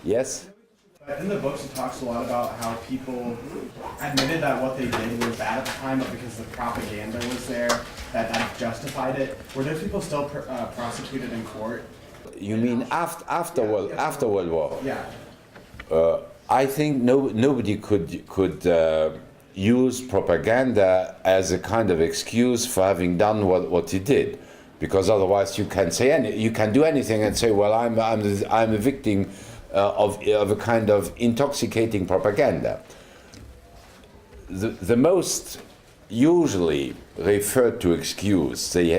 Yes? In the books, it talks a lot about how people admitted that what they did was bad at the time, but because the propaganda was there, that justified it. Were those people still prosecuted in court? You mean after World War? Yeah. I think nobody could use propaganda as a kind of excuse for having done what he did, because otherwise you can say you can do anything and say, well, I'm a victim of a kind of intoxicating propaganda. The most usually referred to excuse they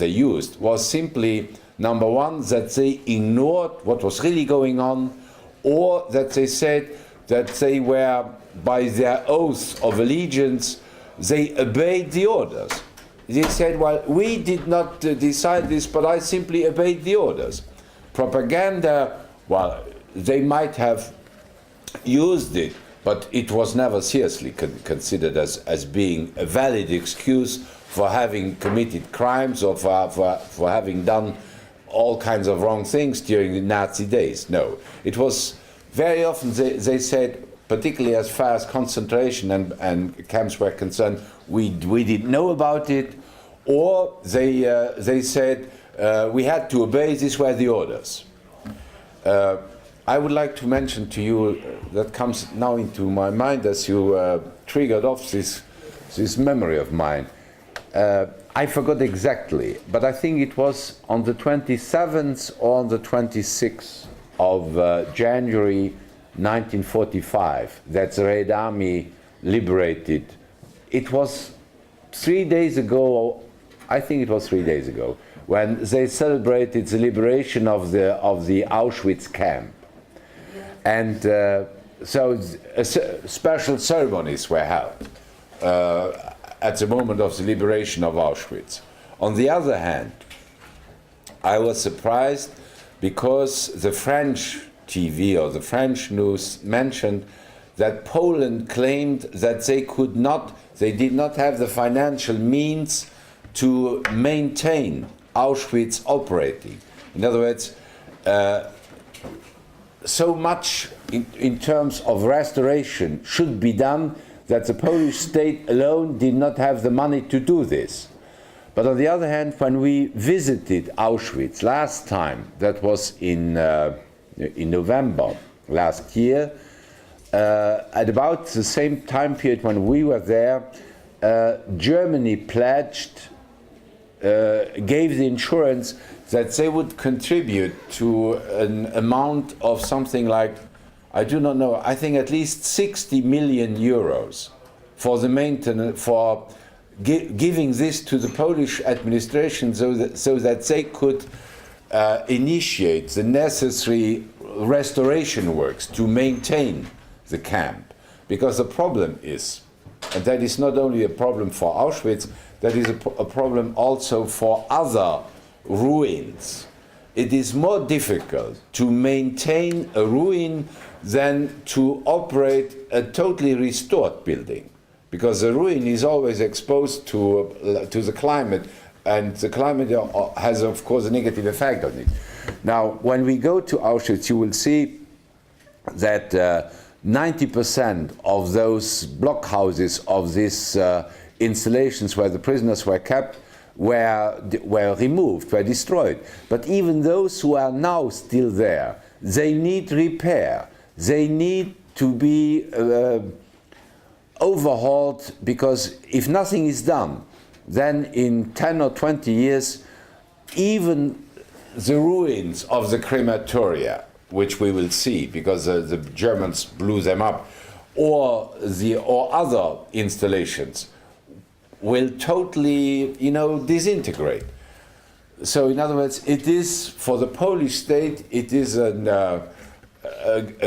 used was simply, number one, that they ignored what was really going on, or that they said that they were, by their oath of allegiance, they obeyed the orders. They said, well, we did not decide this, but I simply obeyed the orders. Propaganda, well, they might have used it, but it was never seriously considered as being a valid excuse for having committed crimes or for having done all kinds of wrong things during the Nazi days. No, it was very often they said, particularly as far as concentration and camps were concerned, we didn't know about it, or they said we had to obey, these were the orders. I would like to mention to you, that comes now into my mind as you triggered off this memory of mine. I forgot exactly, but I think it was on the 27th or on the 26th of January 1945 that the Red Army liberated. It was 3 days ago, I think it was 3 days ago, when they celebrated the liberation of the Auschwitz camp. And so special ceremonies were held at the moment of the liberation of Auschwitz. On the other hand, I was surprised because the French TV or the French news mentioned that Poland claimed that they did not have the financial means to maintain Auschwitz operating. In other words, so much in terms of restoration should be done that the Polish state alone did not have the money to do this. But on the other hand, when we visited Auschwitz last time, that was in November last year, at about the same time period when we were there, Germany pledged, gave the insurance that they would contribute to an amount of something like, I do not know, I think at least 60 million euros for the maintenance, for giving this to the Polish administration so that they could initiate the necessary restoration works to maintain the camp. Because the problem is, and that is not only a problem for Auschwitz, that is a problem also for other ruins. It is more difficult to maintain a ruin than to operate a totally restored building, because the ruin is always exposed to the climate, and the climate has, of course, a negative effect on it. Now, when we go to Auschwitz, you will see that 90% of those blockhouses of these installations where the prisoners were kept were removed, were destroyed. But even those who are now still there, they need repair. They need to be overhauled, because if nothing is done, then in 10 or 20 years, even the ruins of the crematoria, which we will see because the Germans blew them up, or other installations, will totally, disintegrate. So, in other words, it is for the Polish state, it is a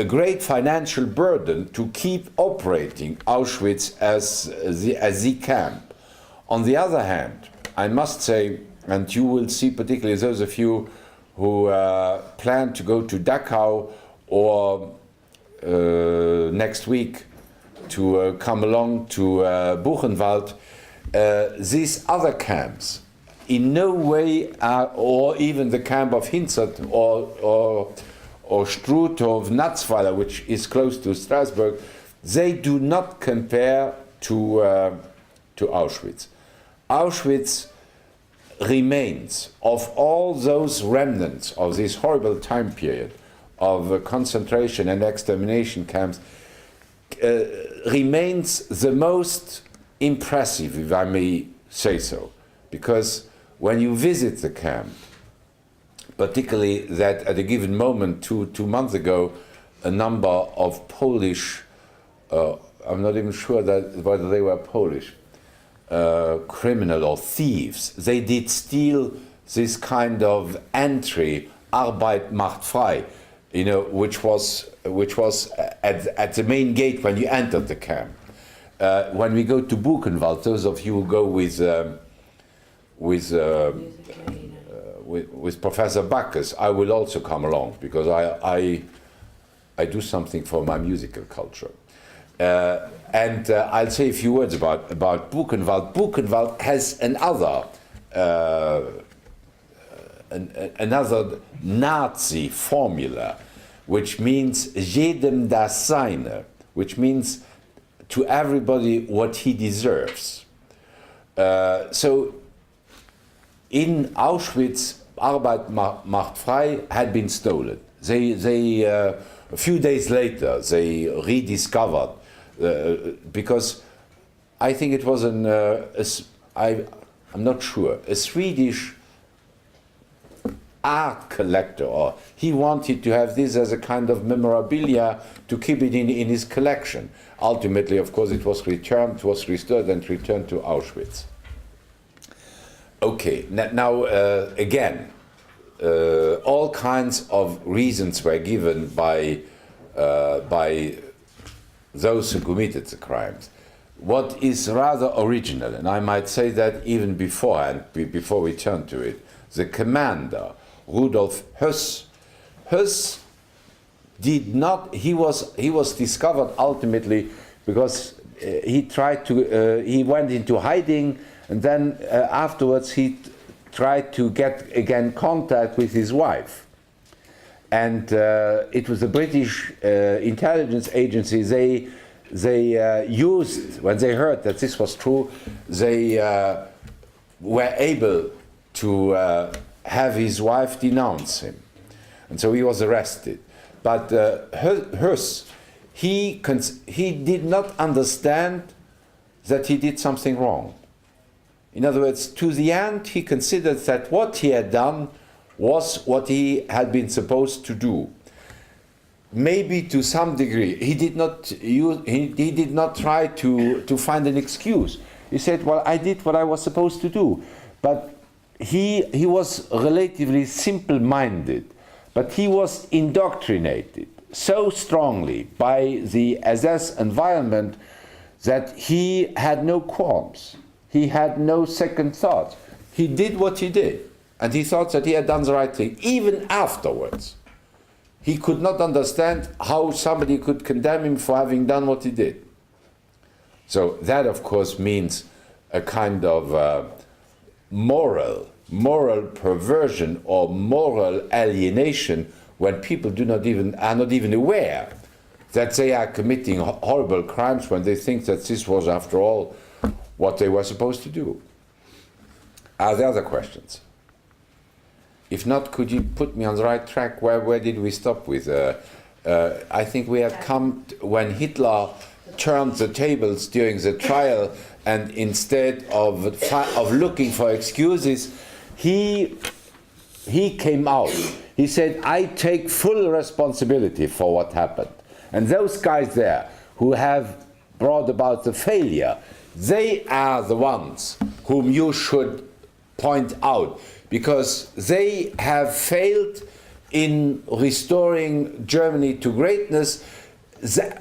great financial burden to keep operating Auschwitz as the camp. On the other hand, I must say, and you will see, particularly those of you who plan to go to Dachau or next week to come along to Buchenwald, these other camps in no way are, or even the camp of Hinzert or Struthof, Natzweiler, which is close to Strasbourg, they do not compare to Auschwitz. Auschwitz remains, of all those remnants of this horrible time period of concentration and extermination camps, remains the most impressive, if I may say so, because when you visit the camp, particularly that at a given moment, two months ago, a number of Polish, I'm not even sure that whether they were Polish, criminal or thieves, they did steal this kind of entry, Arbeit macht frei, you know, which was at the main gate when you entered the camp. When we go to Buchenwald, those of you who go with Professor Bacchus, I will also come along because I do something for my musical culture. And I'll say a few words about Buchenwald. Buchenwald has another Nazi formula, which means jedem das Seine, which means to everybody what he deserves. So in Auschwitz, Arbeit macht frei had been stolen. They a few days later, they rediscovered, because I think it was I'm not sure, a Swedish art collector, or he wanted to have this as a kind of memorabilia to keep it in his collection. Ultimately, of course, it was returned, was restored and returned to Auschwitz. Okay, now again, all kinds of reasons were given by those who committed the crimes. What is rather original, and I might say that even beforehand, before we turn to it, the commander, Rudolf Höss, did not. He was discovered ultimately because he tried to. He went into hiding, and then afterwards he tried to get again contact with his wife, and it was the British intelligence agency. They used, when they heard that this was true, they were able to have his wife denounce him, and so he was arrested. But Höss, he did not understand that he did something wrong. In other words, to the end, he considered that what he had done was what he had been supposed to do. Maybe to some degree, he did not try to find an excuse. He said, "Well, I did what I was supposed to do," but he was relatively simple-minded, but he was indoctrinated so strongly by the SS environment that he had no qualms. He had no second thoughts. He did what he did, and he thought that he had done the right thing. Even afterwards, he could not understand how somebody could condemn him for having done what he did. So that, of course, means a kind of moral perversion or moral alienation when people are not even aware that they are committing horrible crimes when they think that this was, after all, what they were supposed to do. Are there other questions? If not, could you put me on the right track? Where did we stop with? I think we had come when Hitler turned the tables during the trial, and instead of looking for excuses, he came out. He said, "I take full responsibility for what happened." And those guys there who have brought about the failure, they are the ones whom you should point out, because they have failed in restoring Germany to greatness,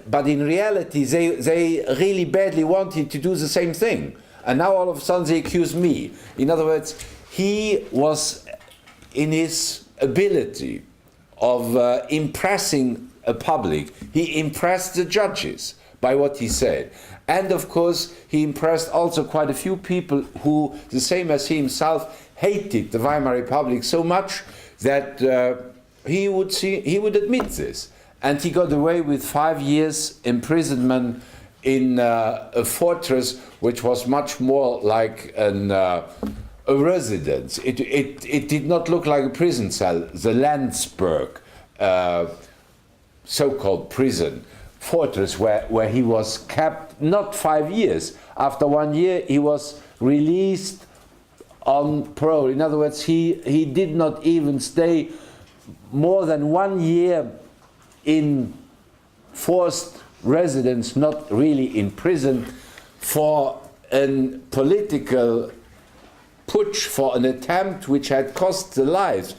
but in reality they really badly wanted to do the same thing. And now all of a sudden they accuse me. In other words, he was, in his ability of impressing a public, he impressed the judges by what he said. And of course, he impressed also quite a few people who, the same as he himself, hated the Weimar Republic so much that he would admit this. And he got away with 5 years imprisonment in a fortress which was much more like a residence. It did not look like a prison cell, the Landsberg, so-called prison fortress, where he was kept not 5 years. After 1 year, he was released on parole. In other words, he did not even stay more than 1 year in forced residence, not really in prison, for a political putsch, for an attempt which had cost the lives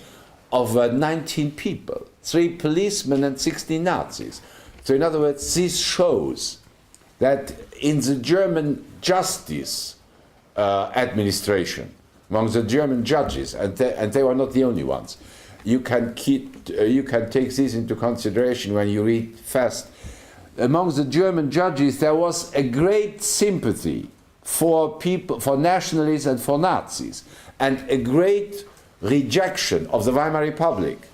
of 19 people, 3 policemen and 16 Nazis. So in other words, this shows that in the German justice administration, among the German judges, and they were not the only ones, you can take this into consideration when you read fast. Among the German judges, there was a great sympathy for people, for nationalists and for Nazis, and a great rejection of the Weimar Republic.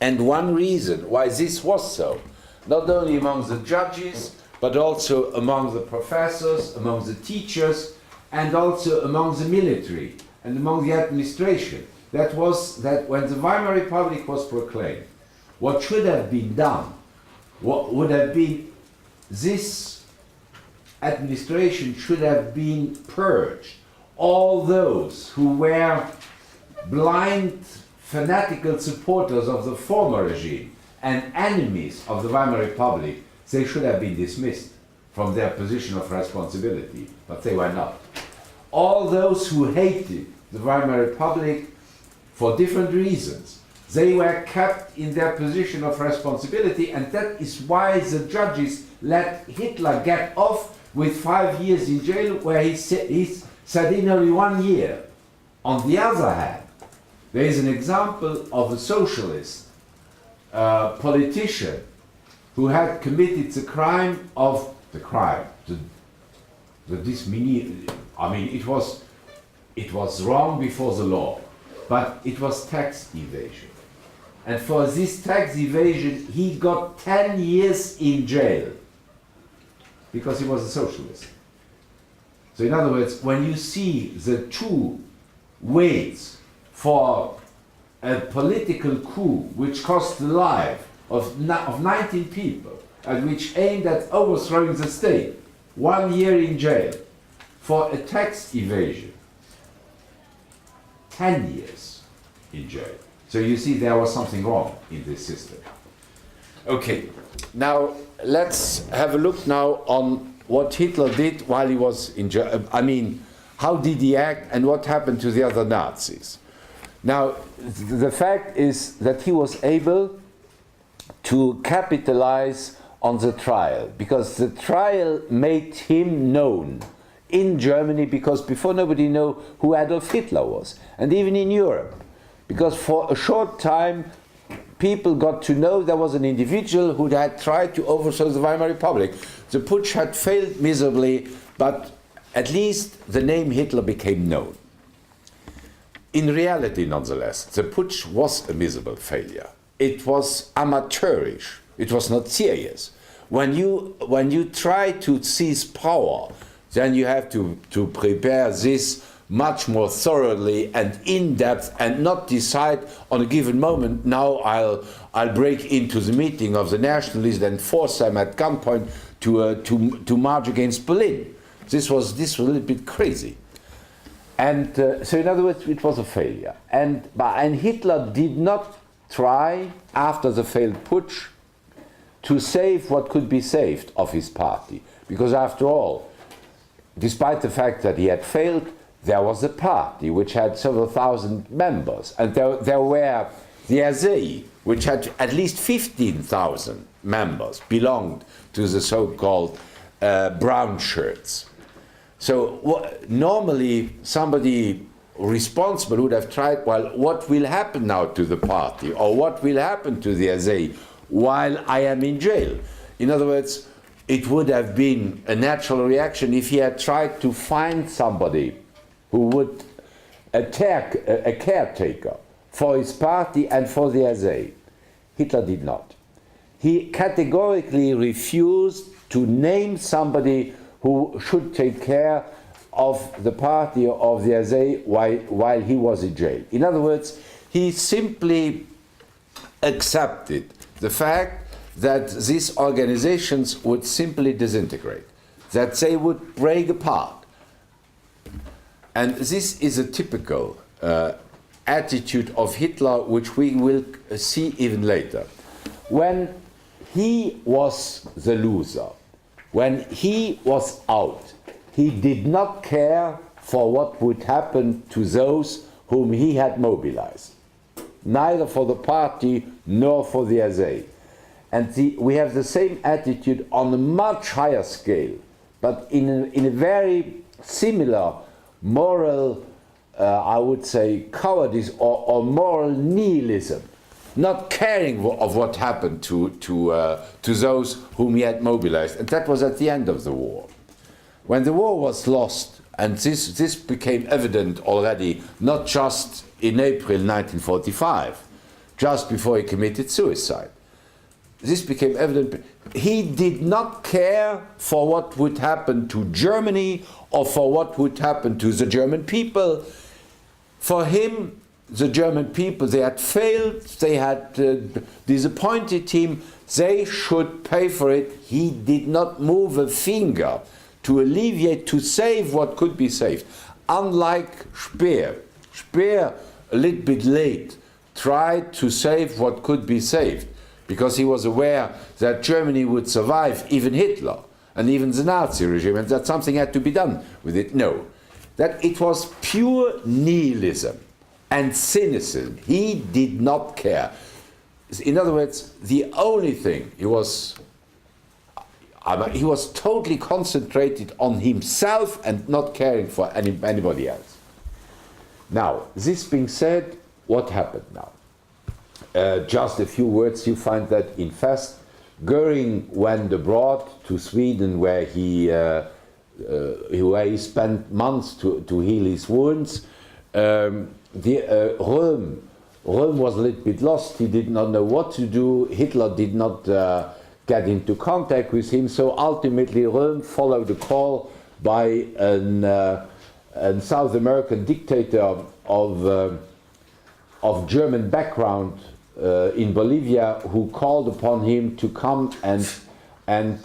And one reason why this was so, not only among the judges, but also among the professors, among the teachers, and also among the military and among the administration, that was that when the Weimar Republic was proclaimed, what should have been done, what would have been, this administration should have been purged. All those who were blind, fanatical supporters of the former regime and enemies of the Weimar Republic, they should have been dismissed from their position of responsibility, but they were not. All those who hated the Weimar Republic for different reasons, they were kept in their position of responsibility, and that is why the judges let Hitler get off with 5 years in jail, where he sat in only 1 year. On the other hand, there is an example of a socialist politician who had committed the crime, I mean, it was wrong before the law, but it was tax evasion. And for this tax evasion, he got 10 years in jail because he was a socialist. So in other words, when you see the two weights for a political coup which cost the life of 19 people and which aimed at overthrowing the state, 1 year in jail, for a tax evasion, 10 years in jail. So you see there was something wrong in this system. Okay, now let's have a look now on what Hitler did while he was in jail. I mean, how did he act and what happened to the other Nazis? Now, the fact is that he was able to capitalize on the trial, because the trial made him known in Germany, because before nobody knew who Adolf Hitler was, and even in Europe, because for a short time people got to know there was an individual who had tried to overthrow the Weimar Republic. The putsch had failed miserably, but at least the name Hitler became known. In reality, nonetheless, the putsch was a miserable failure. It was amateurish. It was not serious. When you try to seize power, then you have to prepare this much more thoroughly and in depth, and not decide on a given moment, now I'll break into the meeting of the nationalists and force them at gunpoint to march against Berlin. This was a little bit crazy. And so in other words, it was a failure. And Hitler did not try, after the failed putsch, to save what could be saved of his party. Because after all, despite the fact that he had failed, there was a party which had several thousand members. And there were the SE, which had at least 15,000 members, belonged to the so-called brown shirts. So normally somebody responsible would have tried, well, what will happen now to the party, or what will happen to the SE while I am in jail? In other words, it would have been a natural reaction if he had tried to find somebody who would attack a caretaker for his party and for the SA. Hitler did not. He categorically refused to name somebody who should take care of the party of the SA while he was in jail. In other words, he simply accepted the fact that these organizations would simply disintegrate, that they would break apart. And this is a typical attitude of Hitler, which we will see even later. When he was the loser, when he was out, he did not care for what would happen to those whom he had mobilized, neither for the party nor for the SA. And we have the same attitude on a much higher scale, but in a very similar moral, I would say, cowardice or moral nihilism, not caring of what happened to those whom he had mobilized. And that was at the end of the war. When the war was lost, and this became evident already, not just in April 1945, just before he committed suicide. This became evident. He did not care for what would happen to Germany or for what would happen to the German people. For him, the German people, they had failed, they had disappointed him, they should pay for it. He did not move a finger to alleviate, to save what could be saved. Unlike Speer. Speer, a little bit late, tried to save what could be saved, because he was aware that Germany would survive even Hitler and even the Nazi regime, and that something had to be done with it. No, that it was pure nihilism and cynicism. He did not care. In other words, the only thing he was totally concentrated on himself and not caring for anybody else. Now, this being said, what happened now? Just a few words. You find that in Fest, Göring went abroad to Sweden, where he spent months to heal his wounds. Röhm was a little bit lost. He did not know what to do. Hitler did not get into contact with him, so ultimately Röhm followed a call by a South American dictator of German background in Bolivia, who called upon him to come and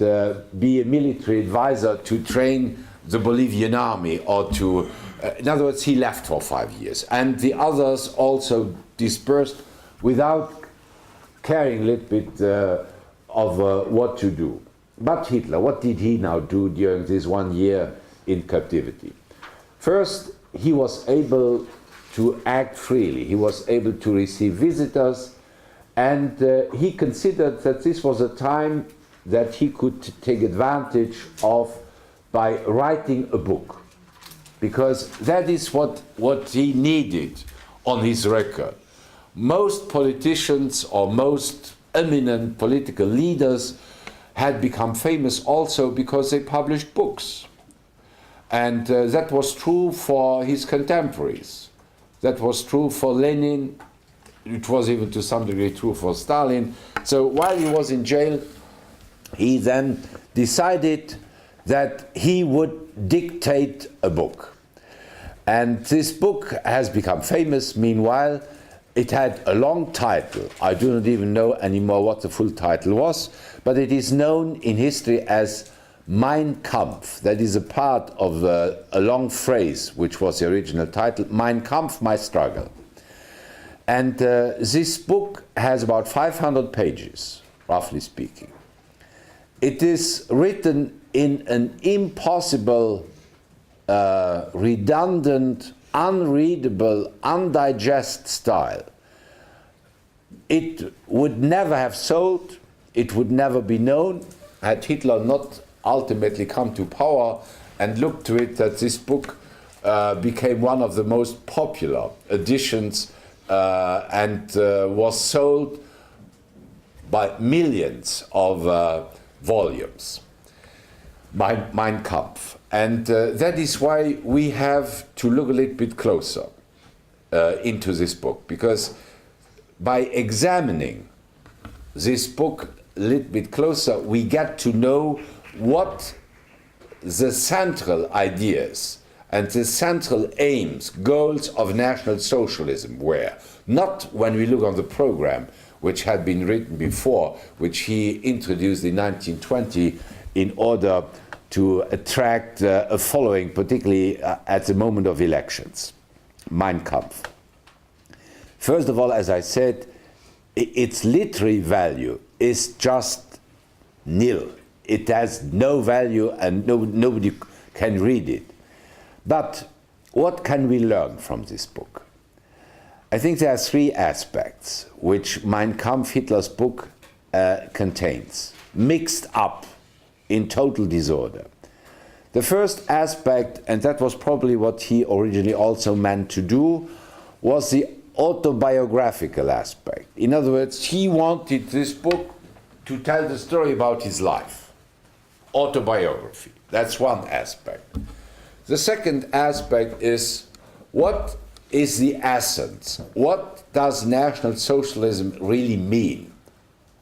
be a military advisor to train the Bolivian army, or to, in other words, he left for 5 years. And the others also dispersed without caring a little bit of what to do. But Hitler, what did he now do during this 1 year in captivity? First, he was able to act freely. He was able to receive visitors, and he considered that this was a time that he could take advantage of by writing a book, because that is what he needed on his record. Most politicians or most eminent political leaders had become famous also because they published books. And that was true for his contemporaries. That was true for Lenin. It was even to some degree true for Stalin. So while he was in jail, he then decided that he would dictate a book. And this book has become famous. Meanwhile, it had a long title. I do not even know anymore what the full title was, but it is known in history as Mein Kampf. That is a part of a long phrase, which was the original title, Mein Kampf, My Struggle. And this book has about 500 pages, roughly speaking. It is written in an impossible, redundant, unreadable, undigested style. It would never have sold, it would never be known, had Hitler not ultimately come to power and looked to it that this book became one of the most popular editions and was sold by millions of volumes. Mein Kampf. And that is why we have to look a little bit closer. into this book, because by examining this book a little bit closer, we get to know what the central ideas and the central aims, goals of National Socialism were. Not when we look on the program, which had been written before, which he introduced in 1920 in order to attract a following, particularly at the moment of elections. Mein Kampf. First of all, as I said, its literary value is just nil. It has no value and nobody can read it. But what can we learn from this book? I think there are three aspects which Mein Kampf, Hitler's book, contains, mixed up in total disorder. The first aspect, and that was probably what he originally also meant to do, was the autobiographical aspect. In other words, he wanted this book to tell the story about his life. Autobiography. That's one aspect. The second aspect is, what is the essence? What does National Socialism really mean?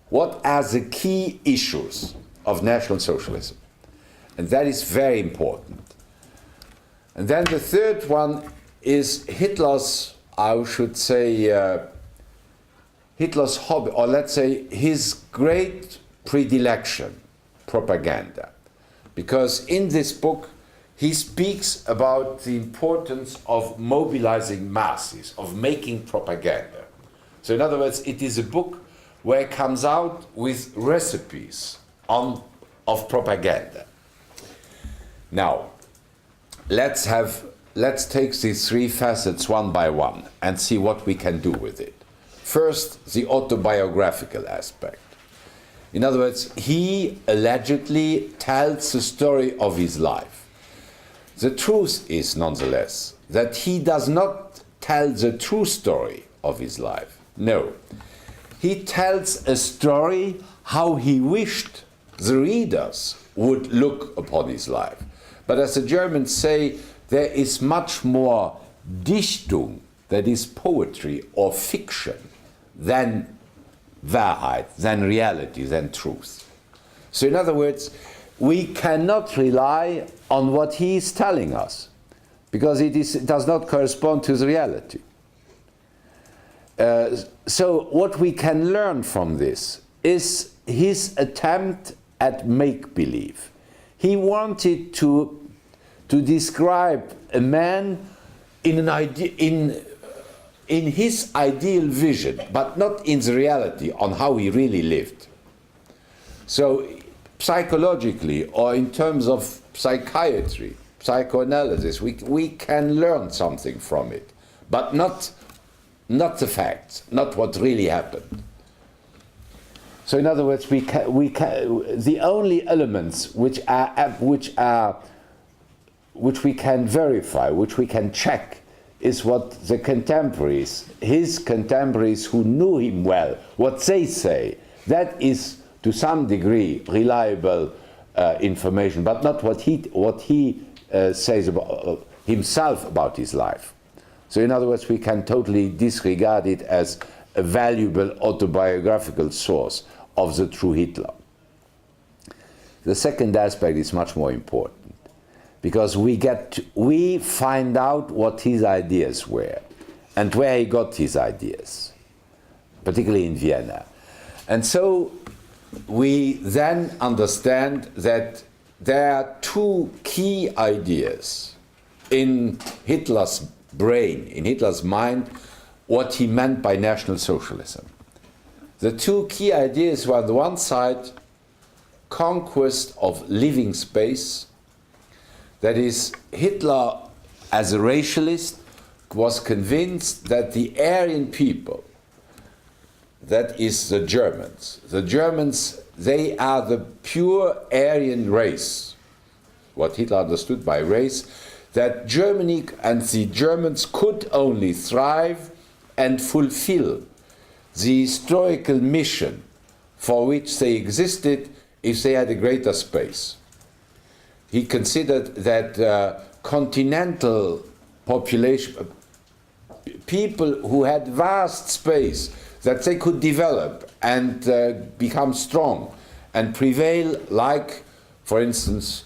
What are the key issues of National Socialism? And that is very important. And then the third one is Hitler's, I should say, Hitler's hobby, or let's say his great predilection, propaganda. Because in this book, he speaks about the importance of mobilizing masses, of making propaganda. So in other words, it is a book where it comes out with recipes of propaganda. Now, let's take these three facets one by one and see what we can do with it. First, the autobiographical aspect. In other words, he allegedly tells the story of his life. The truth is, nonetheless, that he does not tell the true story of his life. No. He tells a story how he wished the readers would look upon his life. But as the Germans say, there is much more Dichtung, that is poetry or fiction, than Wahrheit, than reality, than truth. So in other words, we cannot rely on what he is telling us, because it does not correspond to the reality. So what we can learn from this is his attempt at make-believe. He wanted to describe a man in his ideal vision, but not in the reality on how he really lived. So psychologically, or in terms of psychiatry, psychoanalysis, we can learn something from it, but not the facts, not what really happened. So in other words, the only elements which we can verify, which we can check, is what the contemporaries, his contemporaries who knew him well, what they say. That is to some degree reliable information, but not what he says about himself about his life. So in other words, we can totally disregard it as a valuable autobiographical source of the true Hitler. The second aspect is much more important, because we find out what his ideas were and where he got his ideas, particularly in Vienna. And so we then understand that there are two key ideas in Hitler's brain, in Hitler's mind, what he meant by National Socialism. The two key ideas were, on the one side, conquest of living space. That is, Hitler, as a racialist, was convinced that the Aryan people, that is the Germans, they are the pure Aryan race, what Hitler understood by race, that Germany and the Germans could only thrive and fulfill the historical mission for which they existed if they had a greater space. He considered that continental people who had vast space that they could develop and become strong and prevail, like, for instance,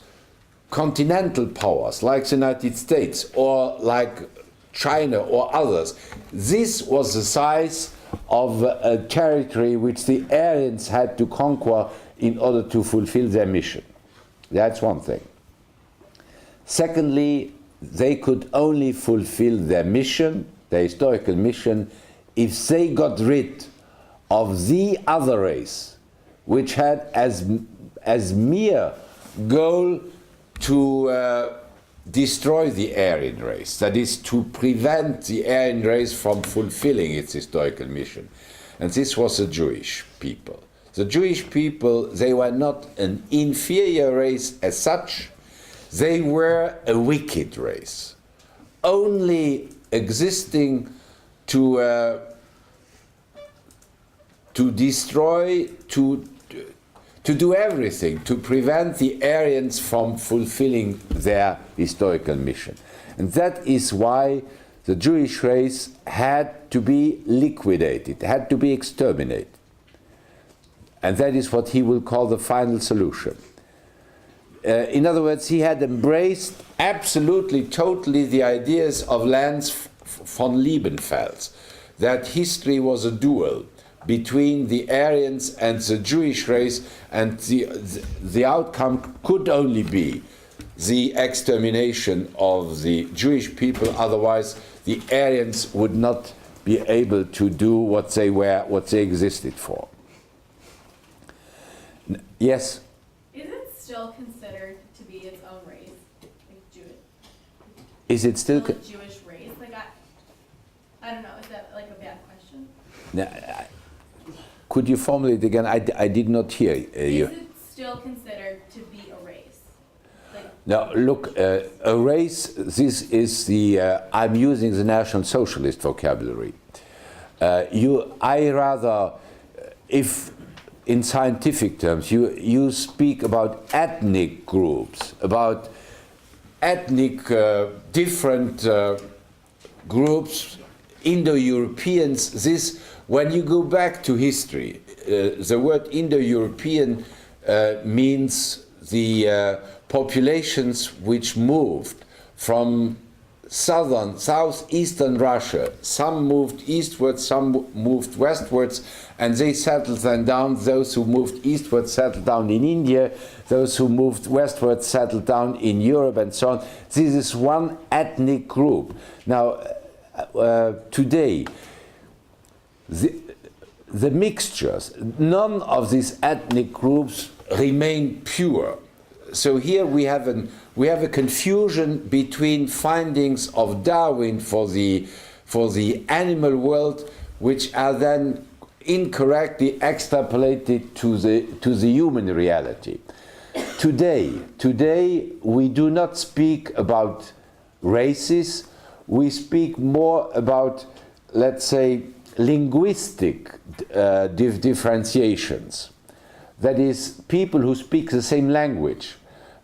continental powers like the United States or like China or others. This was the size of a territory which the Aryans had to conquer in order to fulfill their mission. That's one thing. Secondly, they could only fulfill their mission, their historical mission, if they got rid of the other race, which had as mere goal to destroy the Aryan race, that is, to prevent the Aryan race from fulfilling its historical mission. And this was the Jewish people. The Jewish people, they were not an inferior race as such, they were a wicked race, only existing to destroy, to do everything to prevent the Aryans from fulfilling their historical mission. And that is why the Jewish race had to be liquidated, had to be exterminated. And that is what he will call the final solution. In other words, he had embraced absolutely, totally the ideas of Lanz von Liebenfels, that history was a duel between the Aryans and the Jewish race, and the outcome could only be the extermination of the Jewish people. Otherwise, the Aryans would not be able to do what they existed for. Yes? Is it still considered to be its own race, like Jewish? Is it still? A Jewish race? Like I don't know. Is that like a bad question? No, could you formulate again? I did not hear you. Is it still considered to be a race? Like, Now, look, a race, this is the, I'm using the National Socialist vocabulary. I rather, if in scientific terms, you speak about ethnic groups, about ethnic different groups, Indo-Europeans. This, when you go back to history, the word Indo-European means the populations which moved from southeastern Russia. Some moved eastwards, some moved westwards, and they settled then down. Those who moved eastwards settled down in India, those who moved westwards settled down in Europe, and so on. This is one ethnic group. Now, today, the mixtures, none of these ethnic groups remain pure. So here we have a confusion between findings of Darwin for the animal world, which are then incorrectly extrapolated to the human reality. Today we do not speak about races. We speak more about, let's say, linguistic differentiations. That is, people who speak the same language.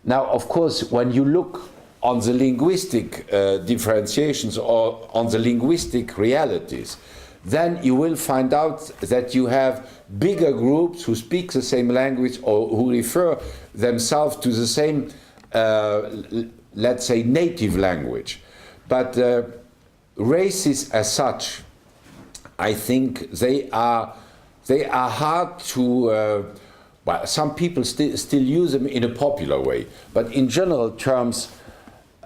Now, of course, when you look on the linguistic differentiations or on the linguistic realities, then you will find out that you have bigger groups who speak the same language or who refer themselves to the same, let's say, native language. But races as such, I think they are hard to. Well, some people still use them in a popular way, but in general terms,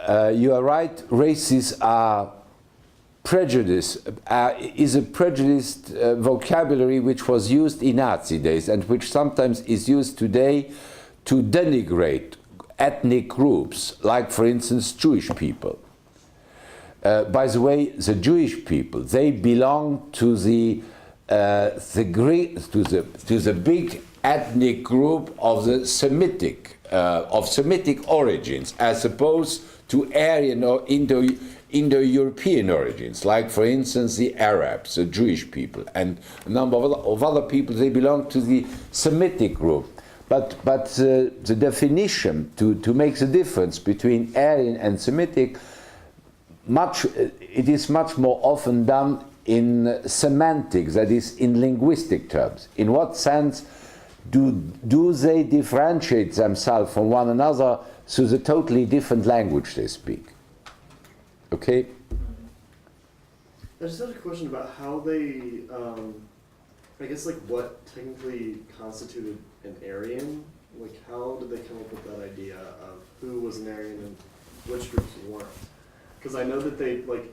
you are right. Races are prejudice. Is a prejudiced vocabulary which was used in Nazi days and which sometimes is used today to denigrate ethnic groups, like, for instance, Jewish people. By the way, the Jewish people, they belong to the big ethnic group of the Semitic origins, as opposed to Aryan or Indo-European origins, like, for instance, the Arabs, the Jewish people, and a number of other people. They belong to the Semitic group. But the definition to make the difference between Aryan and Semitic it is much more often done in semantics, that is, in linguistic terms. In what sense do they differentiate themselves from one another through the totally different language they speak? Okay? I just had a question about how they, I guess, like, what technically constituted an Aryan? Like, how did they come up with that idea of who was an Aryan and which groups weren't? Because I know that they, like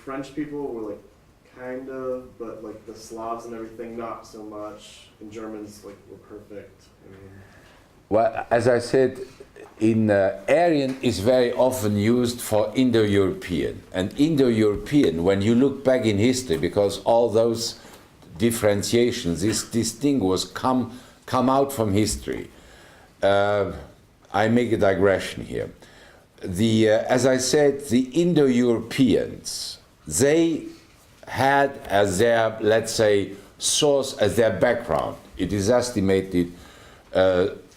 French people were, like, kind of, but, like, the Slavs and everything, not so much. And Germans, like, were perfect. I mean, well, as I said, Aryan is very often used for Indo-European. And Indo-European, when you look back in history, because all those differentiations, this thing was come out from history. I make a digression here. As I said, the Indo-Europeans, they had as their, let's say, source, as their background, it is estimated,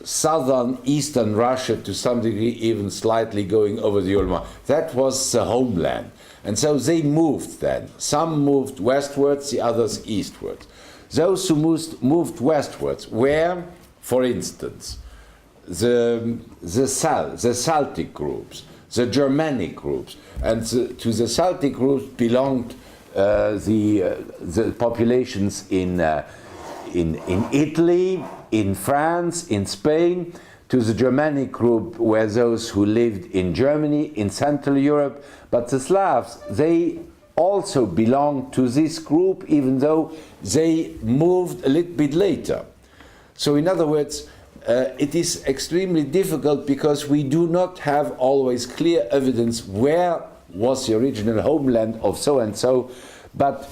southern, eastern Russia, to some degree even slightly going over the Urma. That was the homeland. And so they moved then. Some moved westwards, the others eastwards. Those who moved westwards were, for instance, the Celtic groups, the Germanic groups. And to the Celtic groups belonged the populations in Italy, in France, in Spain. To the Germanic group were those who lived in Germany, in Central Europe. But the Slavs, they also belonged to this group, even though they moved a little bit later. So in other words, it is extremely difficult because we do not have always clear evidence where was the original homeland of so-and-so. But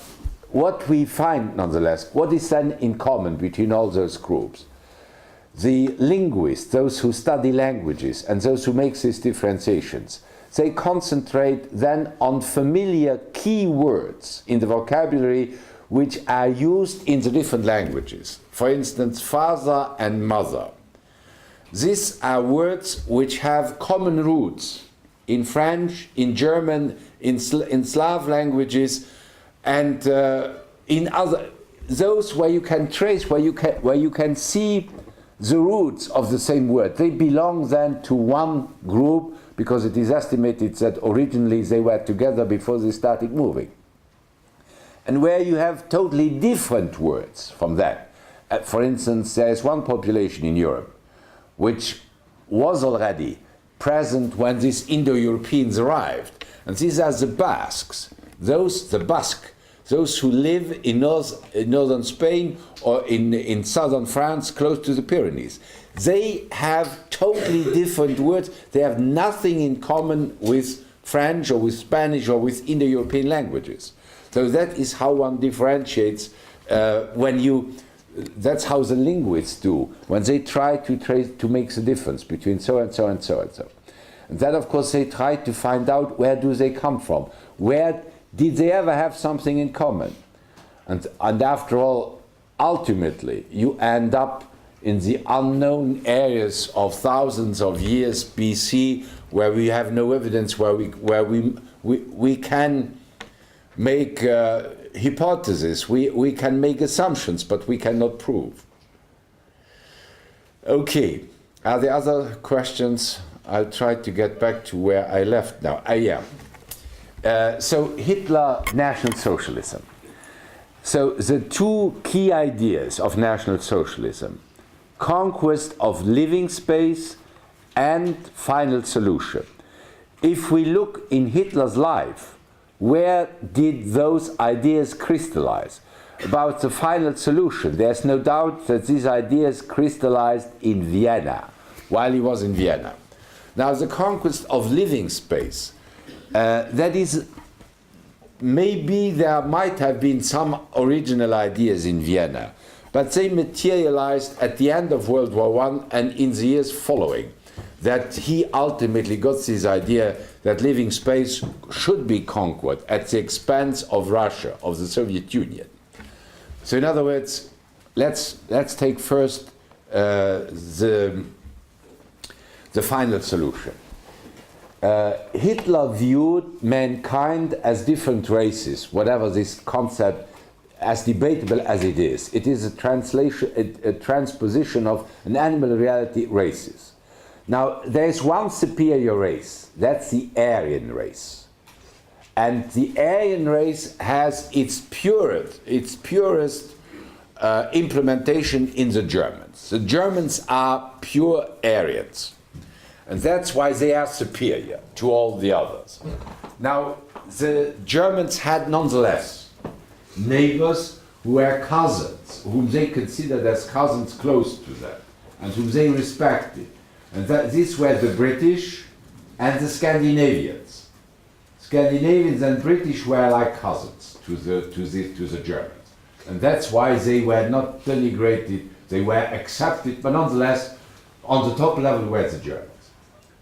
what we find, nonetheless, what is then in common between all those groups? The linguists, those who study languages, and those who make these differentiations, they concentrate then on familiar key words in the vocabulary which are used in the different languages. For instance, father and mother. These are words which have common roots in French, in German, in Slav languages, and in other, those where you can trace, where you can see the roots of the same word. They belong then to one group because it is estimated that originally they were together before they started moving. And where you have totally different words from that. For instance, there is one population in Europe which was already present when these Indo-Europeans arrived. And these are the Basques, the Basque, those who live in northern Spain or in southern France, close to the Pyrenees. They have totally different words. They have nothing in common with French or with Spanish or with Indo-European languages. So that is how one differentiates that's how the linguists do when they try to make the difference between so and so and so and so. And then, of course, they try to find out where do they come from. Where did they ever have something in common? And after all, ultimately, you end up in the unknown areas of thousands of years BC, where we have no evidence, where we can make hypotheses, we can make assumptions, but we cannot prove. Okay, are there other questions? I'll try to get back to where I left now. So Hitler, National Socialism. So the two key ideas of National Socialism, conquest of living space and final solution. If we look in Hitler's life, where did those ideas crystallize? About the final solution, there's no doubt that these ideas crystallized in Vienna, while he was in Vienna. Now, the conquest of living space, that is, maybe there might have been some original ideas in Vienna, but they materialized at the end of World War I and in the years following, that he ultimately got this idea that living space should be conquered at the expense of Russia, of the Soviet Union. So in other words, let's take first the final solution. Hitler viewed mankind as different races, whatever this concept, as debatable as it is. It is a translation, a transposition of an animal reality, races. Now, there is one superior race, that's the Aryan race. And the Aryan race has its purest implementation in the Germans. The Germans are pure Aryans. And that's why they are superior to all the others. Now, the Germans had nonetheless neighbors who were cousins, whom they considered as cousins close to them, and whom they respected. And these were the British and the Scandinavians. Scandinavians and British were like cousins to the Germans. And that's why they were not denigrated, they were accepted, but nonetheless, on the top level were the Germans.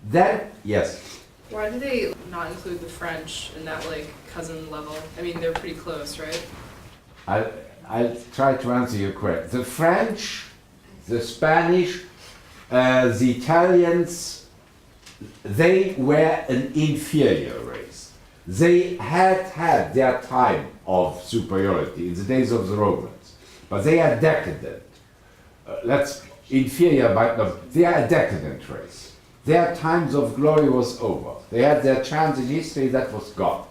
Then, yes. Why do they not include the French in that like cousin level? I mean, they're pretty close, right? I'll try to answer your question. The French, the Spanish, the Italians, they were an inferior race. They had their time of superiority in the days of the Romans, but they are decadent. Inferior, but no, they are a decadent race. Their times of glory was over. They had their chance in history, that was gone.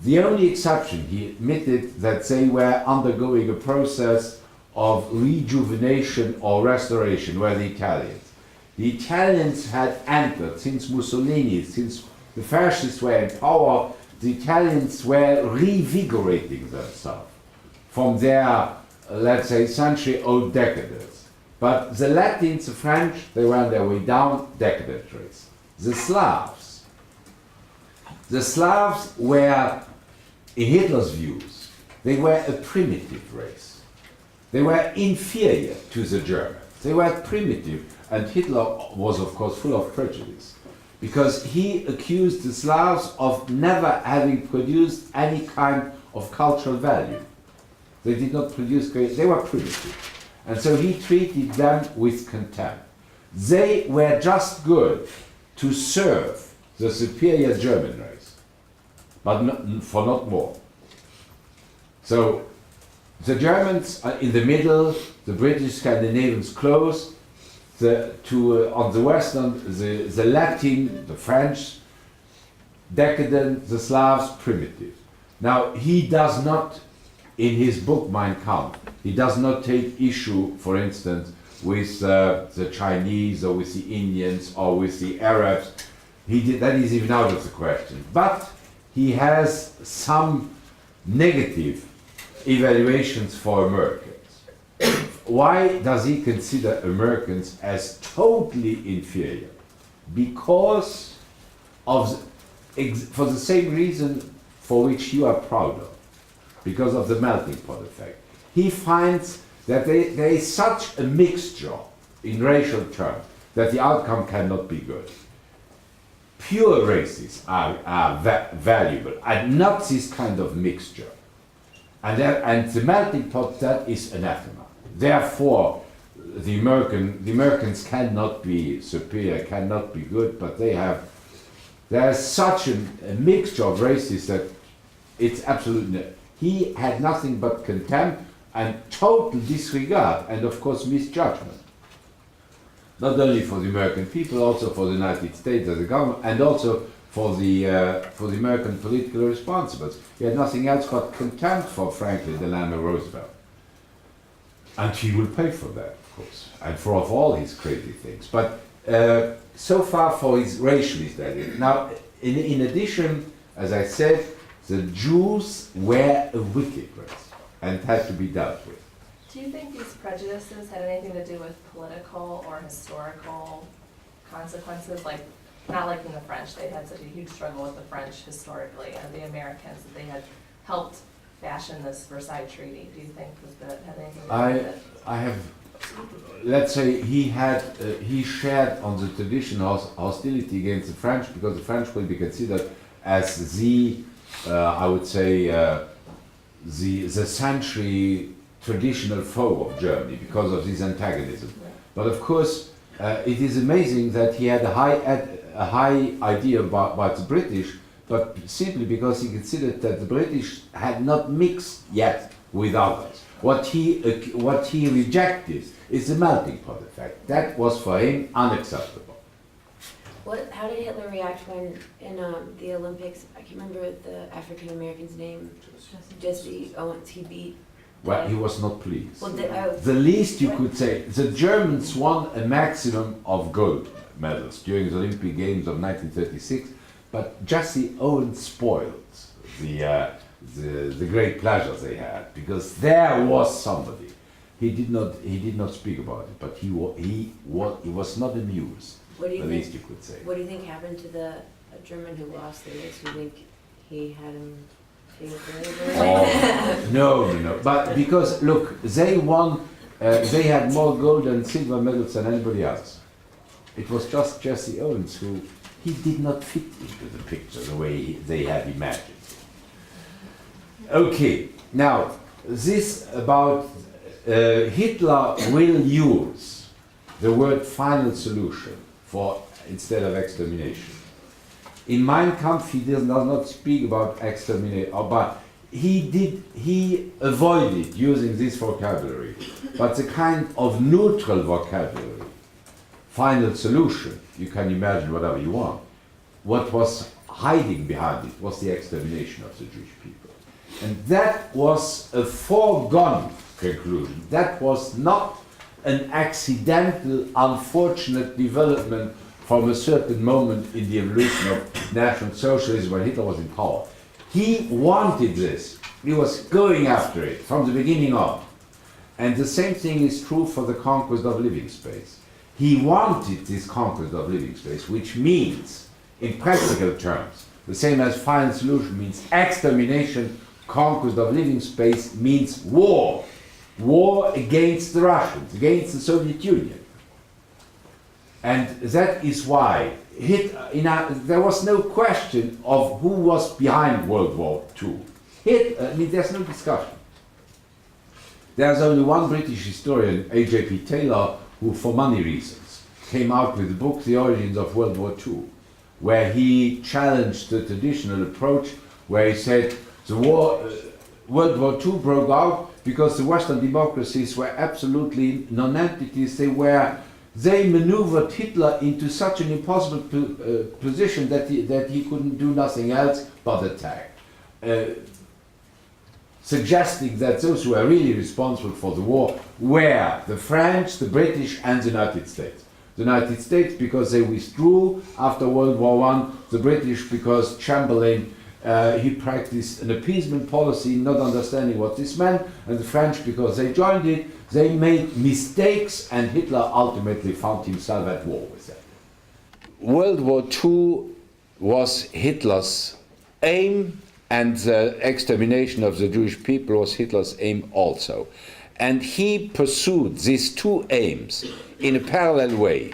The only exception, he admitted that they were undergoing a process of rejuvenation or restoration, were the Italians. The Italians had entered, since Mussolini, since the fascists were in power, the Italians were revigorating themselves from their, let's say, century-old decadence. But the Latins, the French, they were on their way down, decadent race. The Slavs were, in Hitler's views, they were a primitive race. They were inferior to the Germans. They were primitive, and Hitler was, of course, full of prejudice, because he accused the Slavs of never having produced any kind of cultural value. They did not produce great, they were primitive. And so he treated them with contempt. They were just good to serve the superior German race, but for not more. So the Germans are in the middle, the British, Scandinavians close, on the western, the Latin, the French, decadent, the Slavs, primitive. Now, he does not, in his book Mein Kampf, he does not take issue, for instance, with the Chinese or with the Indians or with the Arabs. That is even out of the question. But he has some negative evaluations for Americans. Why does he consider Americans as totally inferior? Because of for the same reason for which you are proud of, because of the melting pot effect. He finds that there is such a mixture in racial terms that the outcome cannot be good. Pure races are valuable, and not this kind of mixture. And the melting pot, that is anathema. Therefore, the Americans cannot be superior, cannot be good, but there's such a mixture of races that it's absolutely. He had nothing but contempt and total disregard, and of course misjudgment. Not only for the American people, also for the United States as a government, and also for the American political responsibles. He had nothing else but contempt for Franklin Delano Roosevelt. And he will pay for that, of course, and for all his crazy things. But so far for his racialist idea. Now, in addition, as I said, the Jews were a wicked race and had to be dealt with. Do you think these prejudices had anything to do with political or historical consequences? Like, not like in the French, they had such a huge struggle with the French historically, and the Americans, that they had helped fashion this Versailles Treaty. Do you think that had anything to do with it? I have, let's say he shared on the traditional hostility against the French, because the French will be considered as I would say, the century traditional foe of Germany because of this antagonism. But of course, it is amazing that he had a high a high idea about the British, but simply because he considered that the British had not mixed yet with others. What he rejected is the melting pot effect. That was for him unacceptable. How did Hitler react when in the Olympics? I can't remember the African American's name. Jesse Owens. He beat. Well, he was not pleased. Well, The least you could say, the Germans won a maximum of gold medals during the Olympic Games of 1936, but Jesse Owens spoiled the great pleasure they had, because there was somebody. He did not speak about it, but he was not amused. What do you the think? least you could say. What do you think happened to the German who lost the race? Do you think he had him taken away? No. But because look, they won. They had more gold and silver medals than anybody else. It was just Jesse Owens who he did not fit into the picture the way they had imagined. Okay, now this about Hitler will use the word final solution for instead of extermination. In Mein Kampf he does not speak about extermination, but he avoided using this vocabulary, but the kind of neutral vocabulary, final solution, you can imagine whatever you want. What was hiding behind it was the extermination of the Jewish people. And that was a foregone conclusion. That was not an accidental, unfortunate development from a certain moment in the evolution of National Socialism when Hitler was in power. He wanted this. He was going after it from the beginning on. And the same thing is true for the conquest of living space. He wanted this conquest of living space, which means, in practical terms, the same as final solution means extermination. Conquest of living space means war. War against the Russians, against the Soviet Union. And that is why there was no question of who was behind World War II. There's no discussion. There's only one British historian, A.J.P. Taylor, who for money reasons came out with the book The Origins of World War II, where he challenged the traditional approach, where he said World War II broke out because the Western democracies were absolutely non-entities. They maneuvered Hitler into such an impossible position that he couldn't do nothing else but attack. Suggesting that those who were really responsible for the war were the French, the British, and the United States. The United States because they withdrew after World War I, the British because Chamberlain he practiced an appeasement policy, not understanding what this meant, and the French because they joined it. They made mistakes, and Hitler ultimately found himself at war with them. World War II was Hitler's aim, and the extermination of the Jewish people was Hitler's aim also. And he pursued these two aims in a parallel way.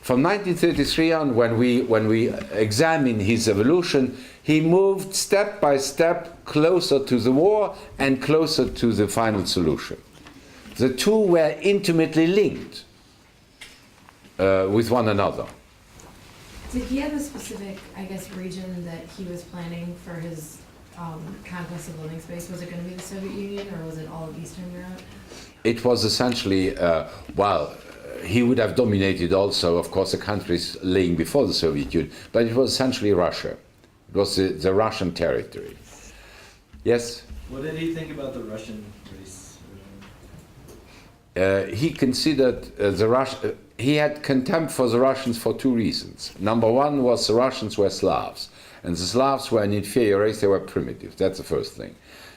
From 1933 on, when we examine his evolution, he moved step by step closer to the war and closer to the final solution. The two were intimately linked with one another. Did he have a specific, region that he was planning for his conquest of living space? Was it going to be the Soviet Union, or was it all of Eastern Europe? It was essentially, he would have dominated also, of course, the countries laying before the Soviet Union, but it was essentially Russia. It was the Russian territory. Yes? What did he think about the Russian race? He considered he had contempt for the Russians for two reasons. Number one was the Russians were Slavs, and the Slavs were an inferior race, they were primitive. That's the first thing.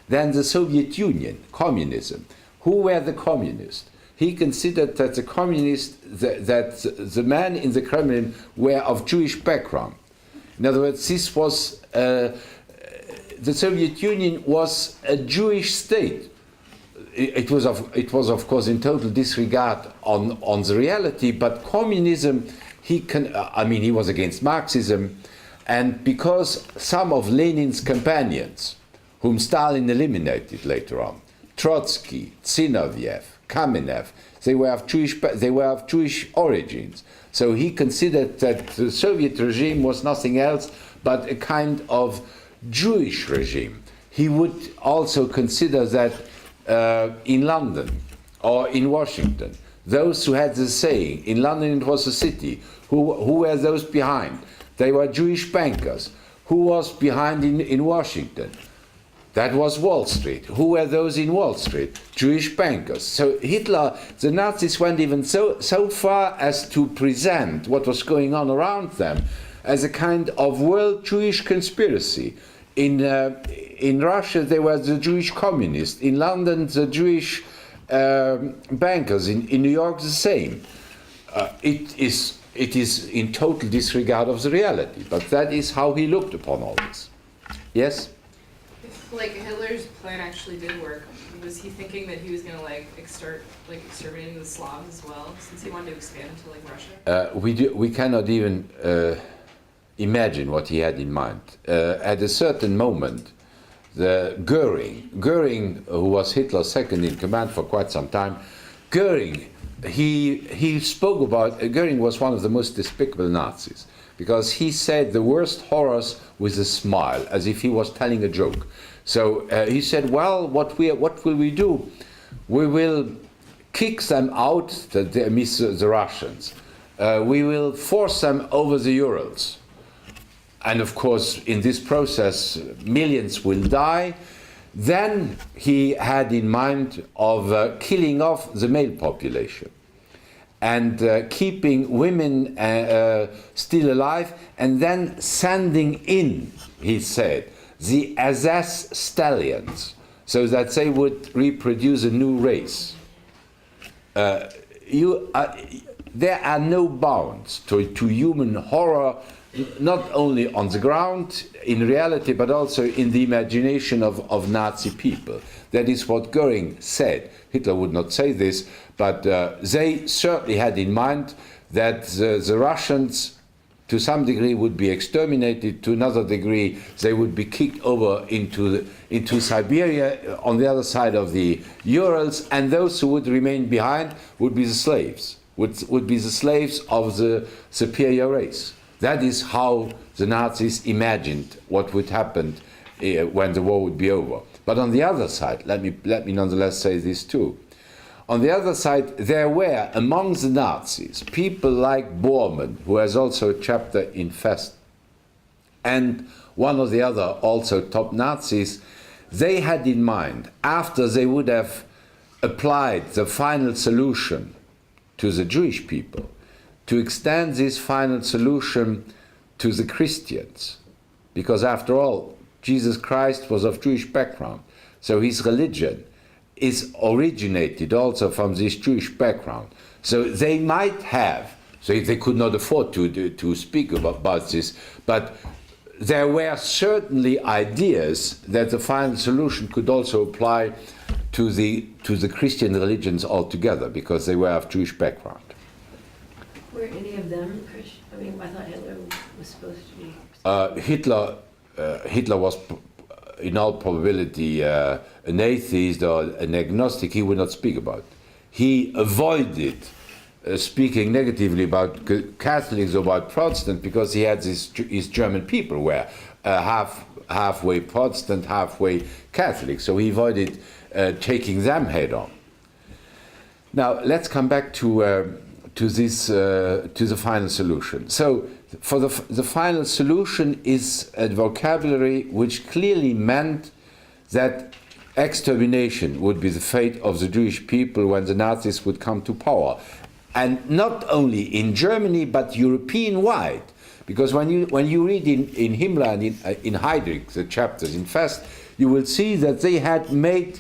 Then the Soviet Union, communism. Who were the communists? He considered that the communists, that the men in the Kremlin were of Jewish background. In other words, this was the Soviet Union was a Jewish state. It was of course in total disregard on the reality. But communism, he was against Marxism, and because some of Lenin's companions, whom Stalin eliminated later on, Trotsky, Zinoviev, Kamenev. They were of Jewish origins. So he considered that the Soviet regime was nothing else but a kind of Jewish regime. He would also consider that in London or in Washington, those who had the saying, in London it was a city, who were those behind? They were Jewish bankers. Who was behind in Washington? That was Wall Street. Who were those in Wall Street? Jewish bankers. So Hitler, the Nazis went even so far as to present what was going on around them as a kind of world Jewish conspiracy. In Russia, there were the Jewish communists. In London, the Jewish bankers. In New York, the same. It is in total disregard of the reality, but that is how he looked upon all this. Yes? If like Hitler's plan actually did work, was he thinking that he was gonna exterminating the Slavs as well, since he wanted to expand into like Russia? We cannot even imagine what he had in mind. At a certain moment, Goering, who was Hitler's second in command for quite some time, he spoke about, Goering was one of the most despicable Nazis, because he said the worst horrors with a smile, as if he was telling a joke. So he said, well, what will we do? We will kick them out, the Russians. We will force them over the Urals. And of course, in this process, millions will die. Then he had in mind of killing off the male population and keeping women still alive, and then sending in, he said, the SS stallions, so that they would reproduce a new race. There are no bounds to human horror, not only on the ground, in reality, but also in the imagination of Nazi people. That is what Goering said. Hitler would not say this, but they certainly had in mind that the Russians, to some degree, would be exterminated. To another degree, they would be kicked over into Siberia on the other side of the Urals, and those who would remain behind would be the slaves, would be the slaves of the superior race. That is how the Nazis imagined what would happen when the war would be over. But on the other side, let me nonetheless say this too. On the other side, there were among the Nazis people like Bormann, who has also a chapter in Fest, and one or the other also top Nazis. They had in mind, after they would have applied the final solution to the Jewish people, to extend this final solution to the Christians. Because after all, Jesus Christ was of Jewish background, so his religion is originated also from this Jewish background. So they might have, so they could not afford to speak about this, but there were certainly ideas that the final solution could also apply to the Christian religions altogether, because they were of Jewish background. Were any of them Christian? I mean, I thought Hitler was supposed to be. Hitler was, in all probability, an atheist or an agnostic. He would not speak about. He avoided speaking negatively about Catholics or about Protestant, because he had his German people were halfway Protestant, halfway Catholic. So he avoided taking them head on. Now let's come back to the final solution. So for the final solution is a vocabulary which clearly meant that extermination would be the fate of the Jewish people when the Nazis would come to power. And not only in Germany, but European-wide. Because when you read in Himmler and in Heydrich, the chapters in Fest, you will see that they had made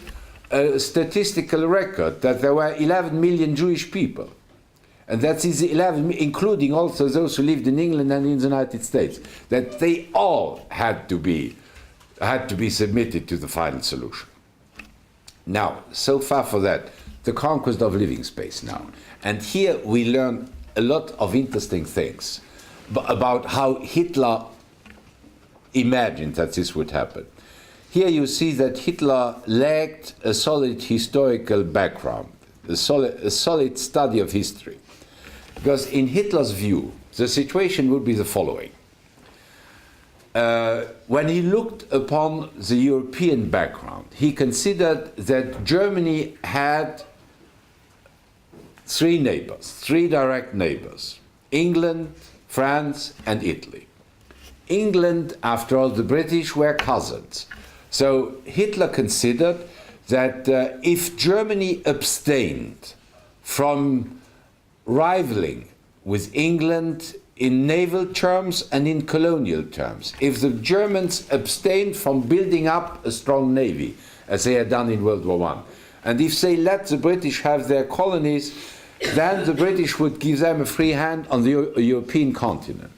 a statistical record that there were 11 million Jewish people. And that is 11, including also those who lived in England and in the United States, that they all had to be submitted to the final solution. Now, so far for that, the conquest of living space now. And here we learn a lot of interesting things about how Hitler imagined that this would happen. Here you see that Hitler lacked a solid historical background. a solid study of history. Because in Hitler's view, the situation would be the following. When he looked upon the European background, he considered that Germany had three neighbors, three direct neighbors: England, France, and Italy. England, after all, the British were cousins. So Hitler considered that if Germany abstained from rivaling with England in naval terms and in colonial terms, if the Germans abstained from building up a strong navy, as they had done in World War I, and if they let the British have their colonies, then the British would give them a free hand on the European continent.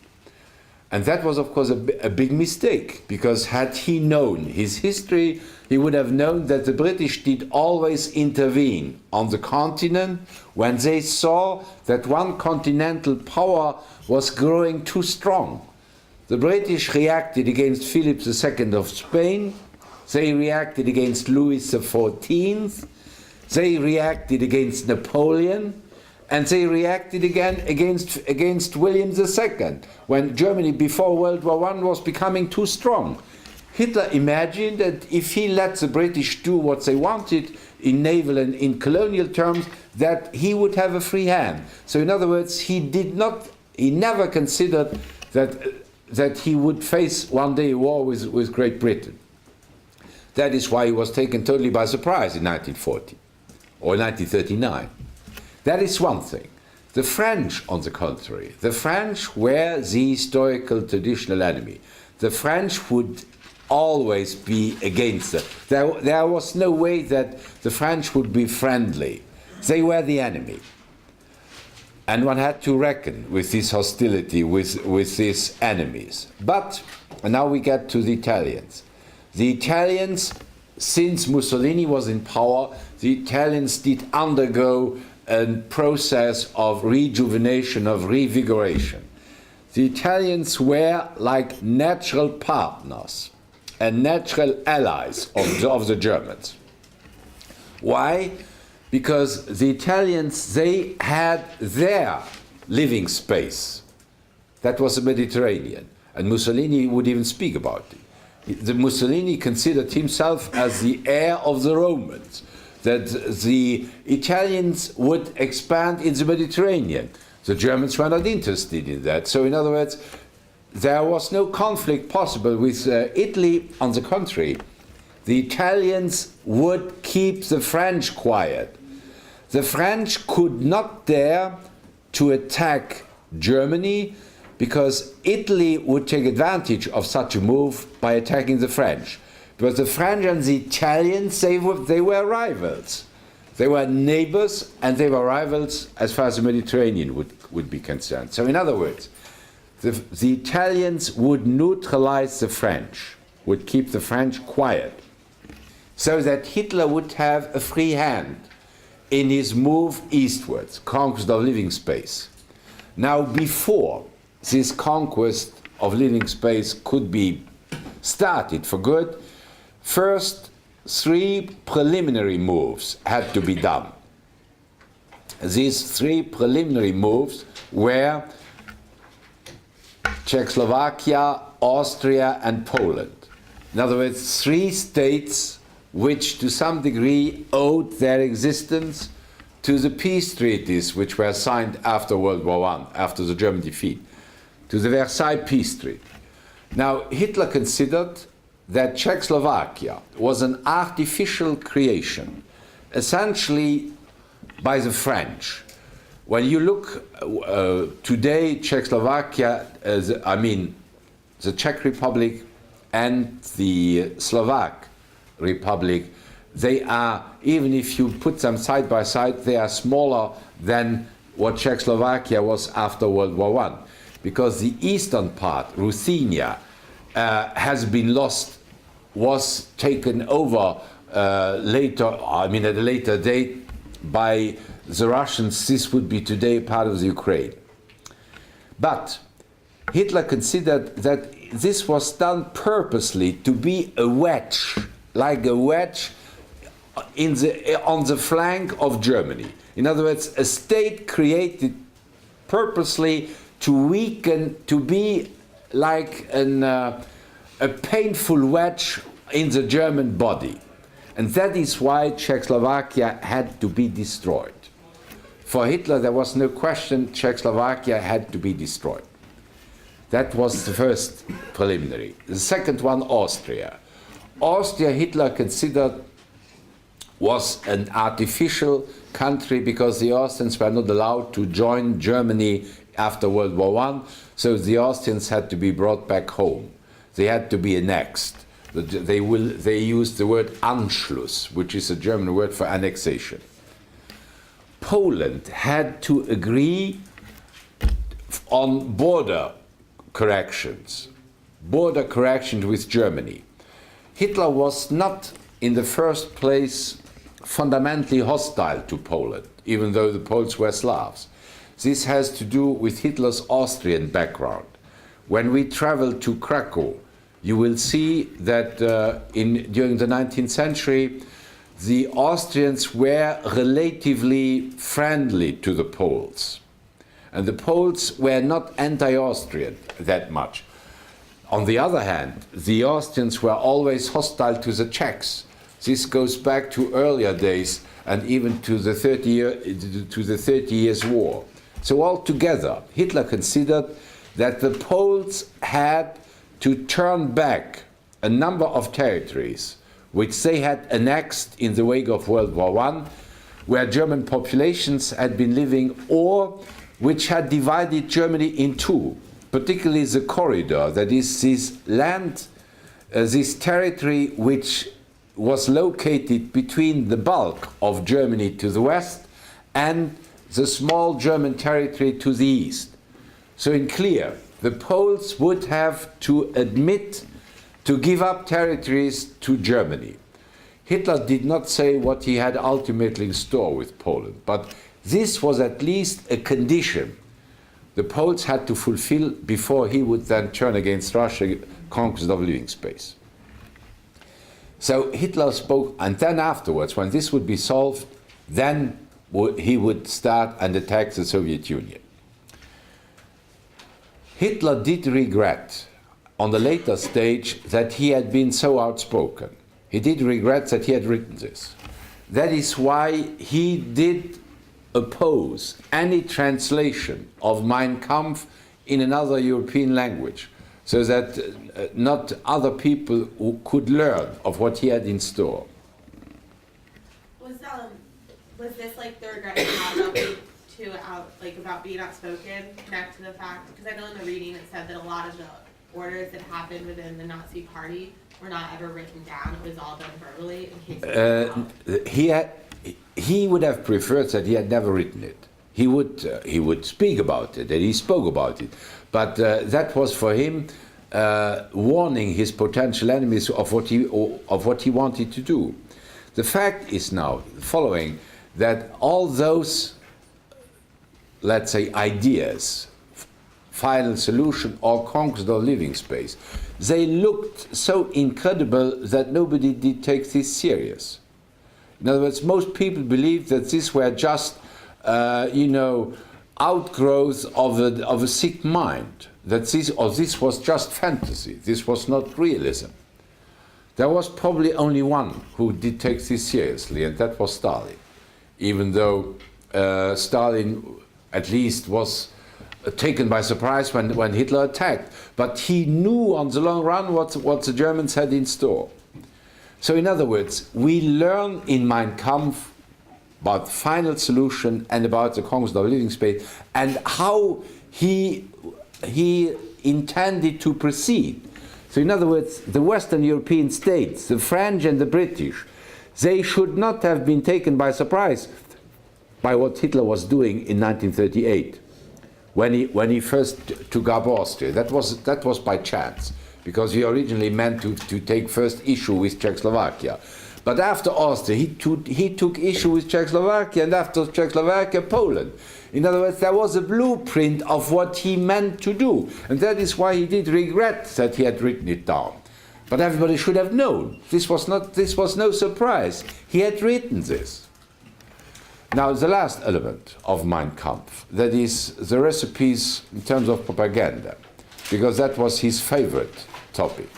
And that was, of course, a big mistake, because had he known his history, he would have known that the British did always intervene on the continent when they saw that one continental power was growing too strong. The British reacted against Philip II of Spain, they reacted against Louis XIV, they reacted against Napoleon, and they reacted again against William II, when Germany before World War I was becoming too strong. Hitler imagined that if he let the British do what they wanted in naval and in colonial terms, that he would have a free hand. So in other words, he never considered that he would face one day a war with Great Britain. That is why he was taken totally by surprise in 1940 or 1939. That is one thing. The French, on the contrary, the French were the historical traditional enemy. The French would always be against it. There was no way that the French would be friendly. They were the enemy. And one had to reckon with this hostility, with these enemies. But, and now we get to the Italians. The Italians, since Mussolini was in power, the Italians did undergo a process of rejuvenation, of revigoration. The Italians were like natural partners and natural allies of the Germans. Why? Because the Italians, they had their living space. That was the Mediterranean. And Mussolini would even speak about it. The Mussolini considered himself as the heir of the Romans, that the Italians would expand in the Mediterranean. The Germans were not interested in that. So in other words, there was no conflict possible with Italy. On the contrary, the Italians would keep the French quiet. The French could not dare to attack Germany because Italy would take advantage of such a move by attacking the French. Because the French and the Italians, they were rivals. They were neighbors and they were rivals as far as the Mediterranean would be concerned. So in other words, the Italians would neutralize the French, would keep the French quiet, so that Hitler would have a free hand in his move eastwards, conquest of living space. Now, before this conquest of living space could be started for good, first 3 preliminary moves had to be done. These 3 preliminary moves were Czechoslovakia, Austria, and Poland. In other words, 3 states which to some degree owed their existence to the peace treaties which were signed after World War I, after the German defeat, to the Versailles Peace Treaty. Now, Hitler considered that Czechoslovakia was an artificial creation, essentially by the French. When you look today, Czechoslovakia, the Czech Republic and the Slovak Republic, they are, even if you put them side by side, they are smaller than what Czechoslovakia was after World War I. Because the eastern part, Ruthenia, has been lost, was taken over later, at a later date, by the Russians. This would be today part of the Ukraine. But Hitler considered that this was done purposely to be a wedge, like a wedge on the flank of Germany. In other words, a state created purposely to weaken, to be like a painful wedge in the German body. And that is why Czechoslovakia had to be destroyed. For Hitler, there was no question Czechoslovakia had to be destroyed. That was the first preliminary. The second one, Austria. Austria, Hitler considered, was an artificial country because the Austrians were not allowed to join Germany after World War I, so the Austrians had to be brought back home. They had to be annexed. They used the word Anschluss, which is a German word for annexation. Poland had to agree on border corrections with Germany. Hitler was not, in the first place, fundamentally hostile to Poland, even though the Poles were Slavs. This has to do with Hitler's Austrian background. When we travel to Krakow, you will see that during the 19th century, the Austrians were relatively friendly to the Poles. And the Poles were not anti-Austrian that much. On the other hand, the Austrians were always hostile to the Czechs. This goes back to earlier days and even to the 30 Years' War. So altogether, Hitler considered that the Poles had to turn back a number of territories which they had annexed in the wake of World War I, where German populations had been living, or which had divided Germany in two, particularly the corridor, that is this land, this territory which was located between the bulk of Germany to the west and the small German territory to the east. So in clear, the Poles would have to admit to give up territories to Germany. Hitler did not say what he had ultimately in store with Poland, but this was at least a condition the Poles had to fulfill before he would then turn against Russia, conquest of living space. So Hitler spoke, and then afterwards, when this would be solved, then he would start and attack the Soviet Union. Hitler did regret on the later stage that he had been so outspoken. He did regret that he had written this. That is why he did oppose any translation of Mein Kampf in another European language, so that not other people who could learn of what he had in store. Was this like the regret about being outspoken connect to the fact, because I know in the reading it said that a lot of the orders that happened within the Nazi Party were not ever written down, it was all done verbally in case he would have preferred that he had never written it. He would speak about it, and he spoke about it, but that was for him warning his potential enemies of what he wanted to do. The fact is now the following, that all those, let's say, ideas, final solution or conquest of living space, they looked so incredible that nobody did take this serious. In other words, most people believed that these were just, outgrowths of a sick mind, that this was just fantasy, this was not realism. There was probably only one who did take this seriously, and that was Stalin. Even though Stalin at least was taken by surprise when Hitler attacked. But he knew on the long run what the Germans had in store. So in other words, we learn in Mein Kampf about the final solution and about the conquest of living space and how he intended to proceed. So in other words, the Western European states, the French and the British, they should not have been taken by surprise by what Hitler was doing in 1938, when he first took up Austria. That was by chance, because he originally meant to take first issue with Czechoslovakia. But after Austria, he took issue with Czechoslovakia, and after Czechoslovakia, Poland. In other words, there was a blueprint of what he meant to do, and that is why he did regret that he had written it down. But everybody should have known. This was no surprise. He had written this. Now, the last element of Mein Kampf, that is the recipes in terms of propaganda, because that was his favorite topic.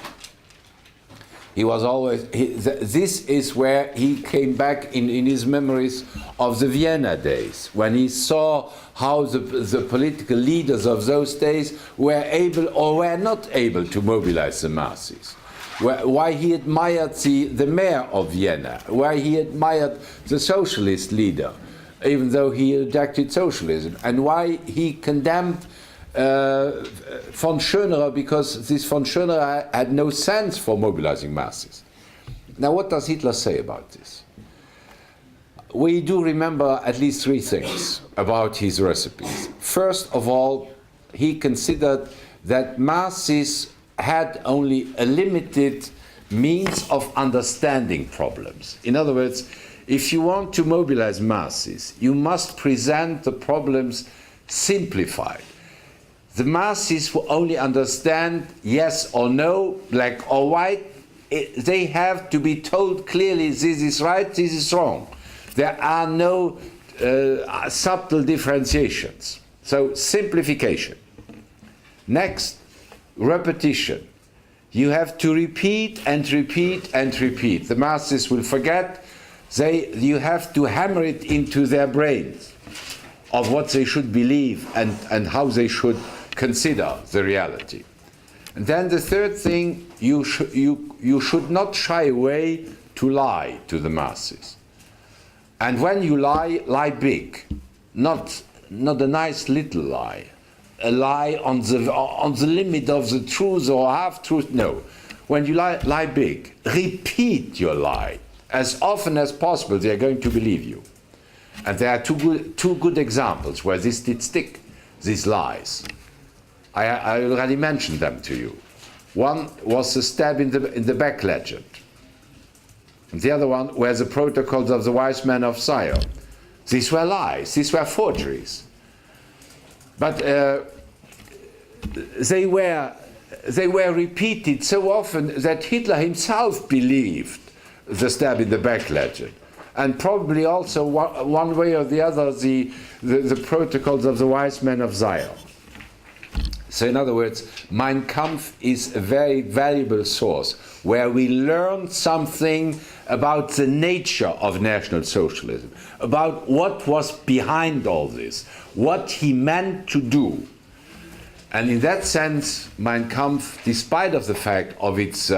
He was always, this is where he came back in his memories of the Vienna days, when he saw how the political leaders of those days were able or were not able to mobilize the masses. Why he admired the mayor of Vienna, why he admired the socialist leader, even though he rejected socialism, and why he condemned von Schönerer, because this von Schönerer had no sense for mobilizing masses. Now, what does Hitler say about this? We do remember at least three things about his recipes. First of all, he considered that masses had only a limited means of understanding problems. In other words, if you want to mobilize masses, you must present the problems simplified. The masses will only understand yes or no, black or white. They have to be told clearly this is right, this is wrong. There are no subtle differentiations. So simplification. Next, repetition. You have to repeat and repeat and repeat. The masses will forget. You have to hammer it into their brains of what they should believe and how they should consider the reality. And then the third thing, you should not shy away to lie to the masses. And when you lie, lie big, not a nice little lie, a lie on the limit of the truth or half-truth. No. When you lie big, repeat your lie as often as possible. They are going to believe you. And there are two good examples where this did stick, these lies. I already mentioned them to you. One was the stab in the back legend. And the other one were the protocols of the wise men of Zion. These were lies, these were forgeries. But they were repeated so often that Hitler himself believed the stab in the back legend. And probably also one way or the other the protocols of the wise men of Zion. So in other words, Mein Kampf is a very valuable source where we learn something about the nature of National Socialism, about what was behind all this, what he meant to do. And in that sense, Mein Kampf, despite of the fact of its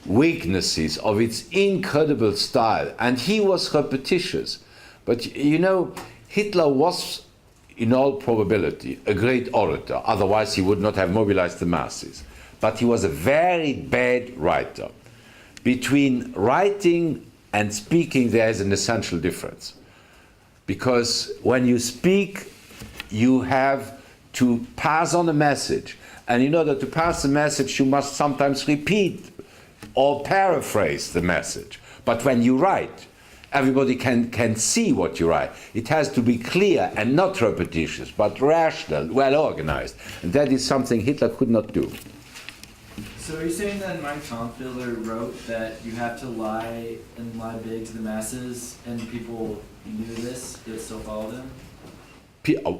weaknesses, of its incredible style, and he was repetitious, but you know, Hitler was, in all probability, a great orator, otherwise he would not have mobilized the masses. But he was a very bad writer. Between writing and speaking, there is an essential difference. Because when you speak, you have to pass on a message. And in order to pass the message, you must sometimes repeat or paraphrase the message. But when you write, everybody can see what you write. It has to be clear and not repetitious, but rational, well organized. And that is something Hitler could not do. So are you saying that in Mein Kampf, Hitler wrote that you have to lie and lie big to the masses, and people knew this, they still followed him?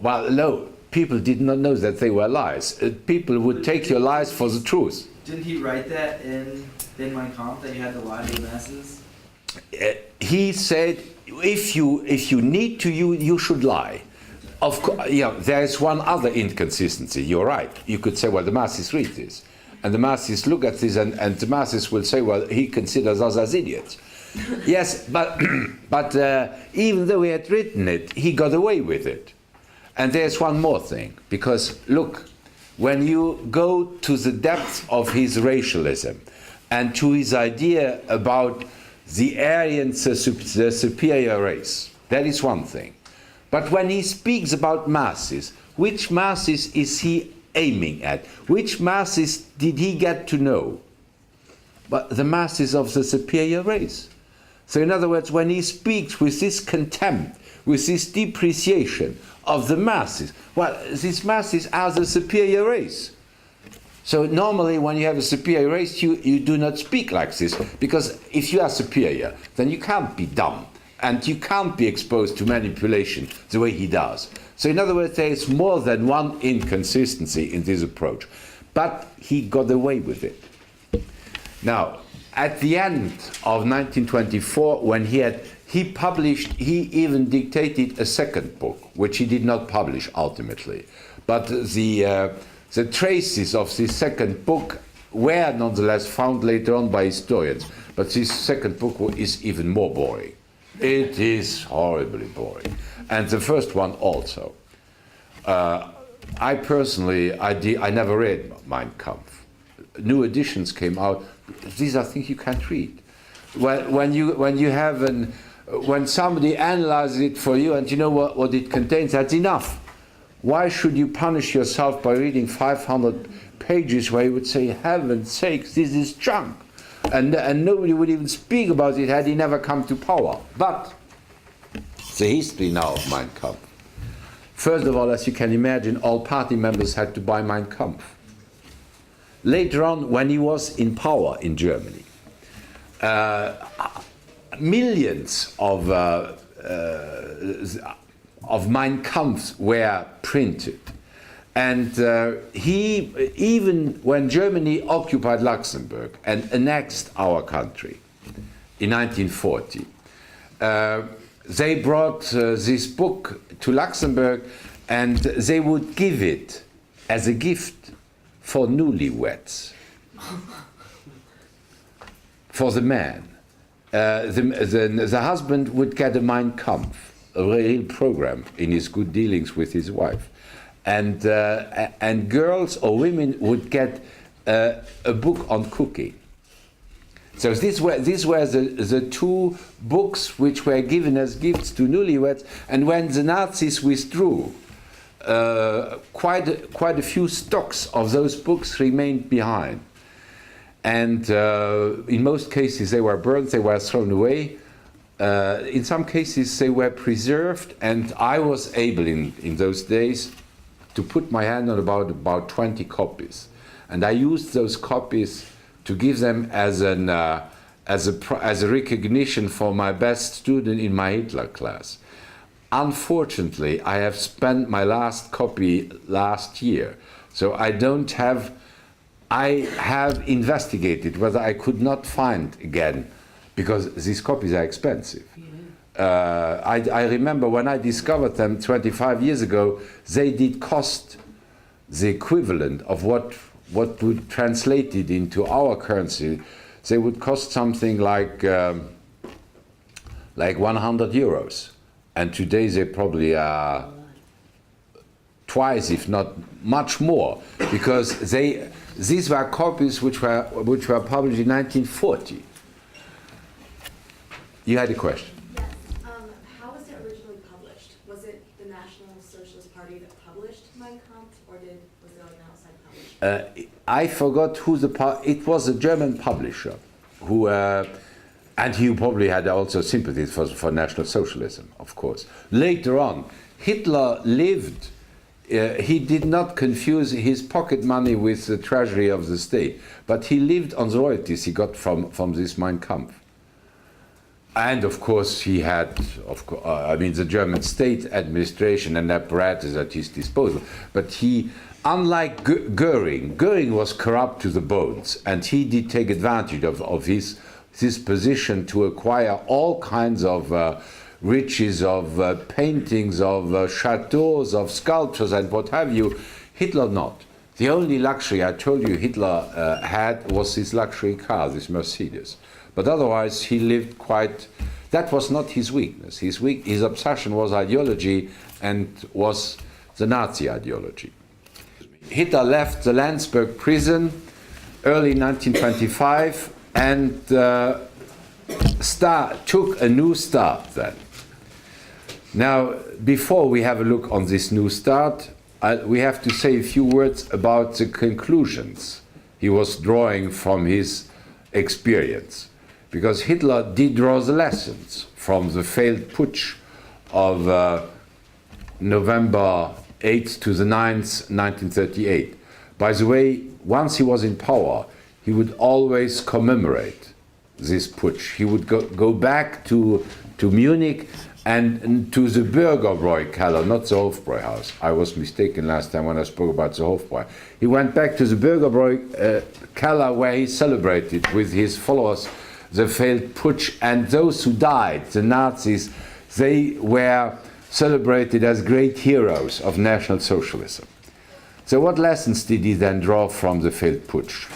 Well, no, people did not know that they were lies. People would take your lies for the truth. Didn't he write that in Mein Kampf, that you had to lie to the masses? He said, if you need to, you should lie. Of course, yeah, there is one other inconsistency. You're right. You could say, well, the masses read this. And the masses look at this, and the masses will say, well, he considers us as idiots. Yes, but even though he had written it, he got away with it. And there's one more thing, because look, when you go to the depths of his racialism and to his idea about the Aryans, the superior race, that is one thing. But when he speaks about masses, which masses is he aiming at? Which masses did he get to know? But the masses of the superior race. So in other words, when he speaks with this contempt, with this depreciation of the masses, well, these masses are the superior race. So normally when you have a superior race, you do not speak like this, because if you are superior, then you can't be dumb, and you can't be exposed to manipulation the way he does. So in other words, there is more than one inconsistency in this approach. But he got away with it. Now, at the end of 1924, when he even dictated a second book, which he did not publish ultimately. But the traces of this second book were nonetheless found later on by historians. But this second book is even more boring. It is horribly boring. And the first one also. I personally, I never read Mein Kampf. New editions came out. These are things you can't read. When somebody analyzes it for you and you know what it contains, that's enough. Why should you punish yourself by reading 500 pages where you would say, heaven's sakes, this is junk? And nobody would even speak about it had he never come to power. But the history now of Mein Kampf. First of all, as you can imagine, all party members had to buy Mein Kampf. Later on, when he was in power in Germany, millions of Mein Kampfs were printed. And he, even when Germany occupied Luxembourg and annexed our country in 1940, they brought this book to Luxembourg, and they would give it as a gift for newlyweds, for the man. The husband would get a Mein Kampf, a real program in his good dealings with his wife. And girls or women would get a book on cooking. So these were the two books which were given as gifts to newlyweds. And when the Nazis withdrew, quite a few stocks of those books remained behind. And in most cases they were burned, they were thrown away. In some cases they were preserved, and I was able in those days to put my hand on about 20 copies. And I used those copies to give them as a recognition for my best student in my Hitler class. Unfortunately, I have spent my last copy last year, so I have investigated whether I could not find again, because these copies are expensive. I remember when I discovered them 25 years ago, they did cost the equivalent of what would translate it into our currency. They would cost something like 100 euros. And today they probably are twice, if not much more, because these were copies which were published in 1940. You had a question. Yes. How was it originally published? Was it the National Socialist Party that published Mein Kampf, or was it like an outside publisher? I forgot who it was a German publisher who, and he probably had also sympathies for National Socialism, of course. Later on, Hitler lived. He did not confuse his pocket money with the treasury of the state, but he lived on the royalties he got from this Mein Kampf. And of course, he had, the German state administration and apparatus at his disposal. But he, unlike Goering was corrupt to the bones, and he did take advantage of his position to acquire all kinds of riches, of paintings, of chateaus, of sculptures, and what have you. Hitler not. The only luxury I told you Hitler had was his luxury car, this Mercedes. But otherwise, he lived quite. That was not his weakness. His obsession was ideology, and was the Nazi ideology. Hitler left the Landsberg prison early 1925 and took a new start then. Now, before we have a look on this new start, we have to say a few words about the conclusions he was drawing from his experience. Because Hitler did draw the lessons from the failed putsch of November 8th to the 9th, 1938. By the way, once he was in power, he would always commemorate this putsch. He would go back to Munich and to the Bürgerbräu Keller, not the Hofbräuhaus. I was mistaken last time when I spoke about the Hofbräu. He went back to the Bürgerbräu Keller, where he celebrated with his followers the failed putsch, and those who died, the Nazis, they were celebrated as great heroes of National Socialism. So what lessons did he then draw from the failed putsch?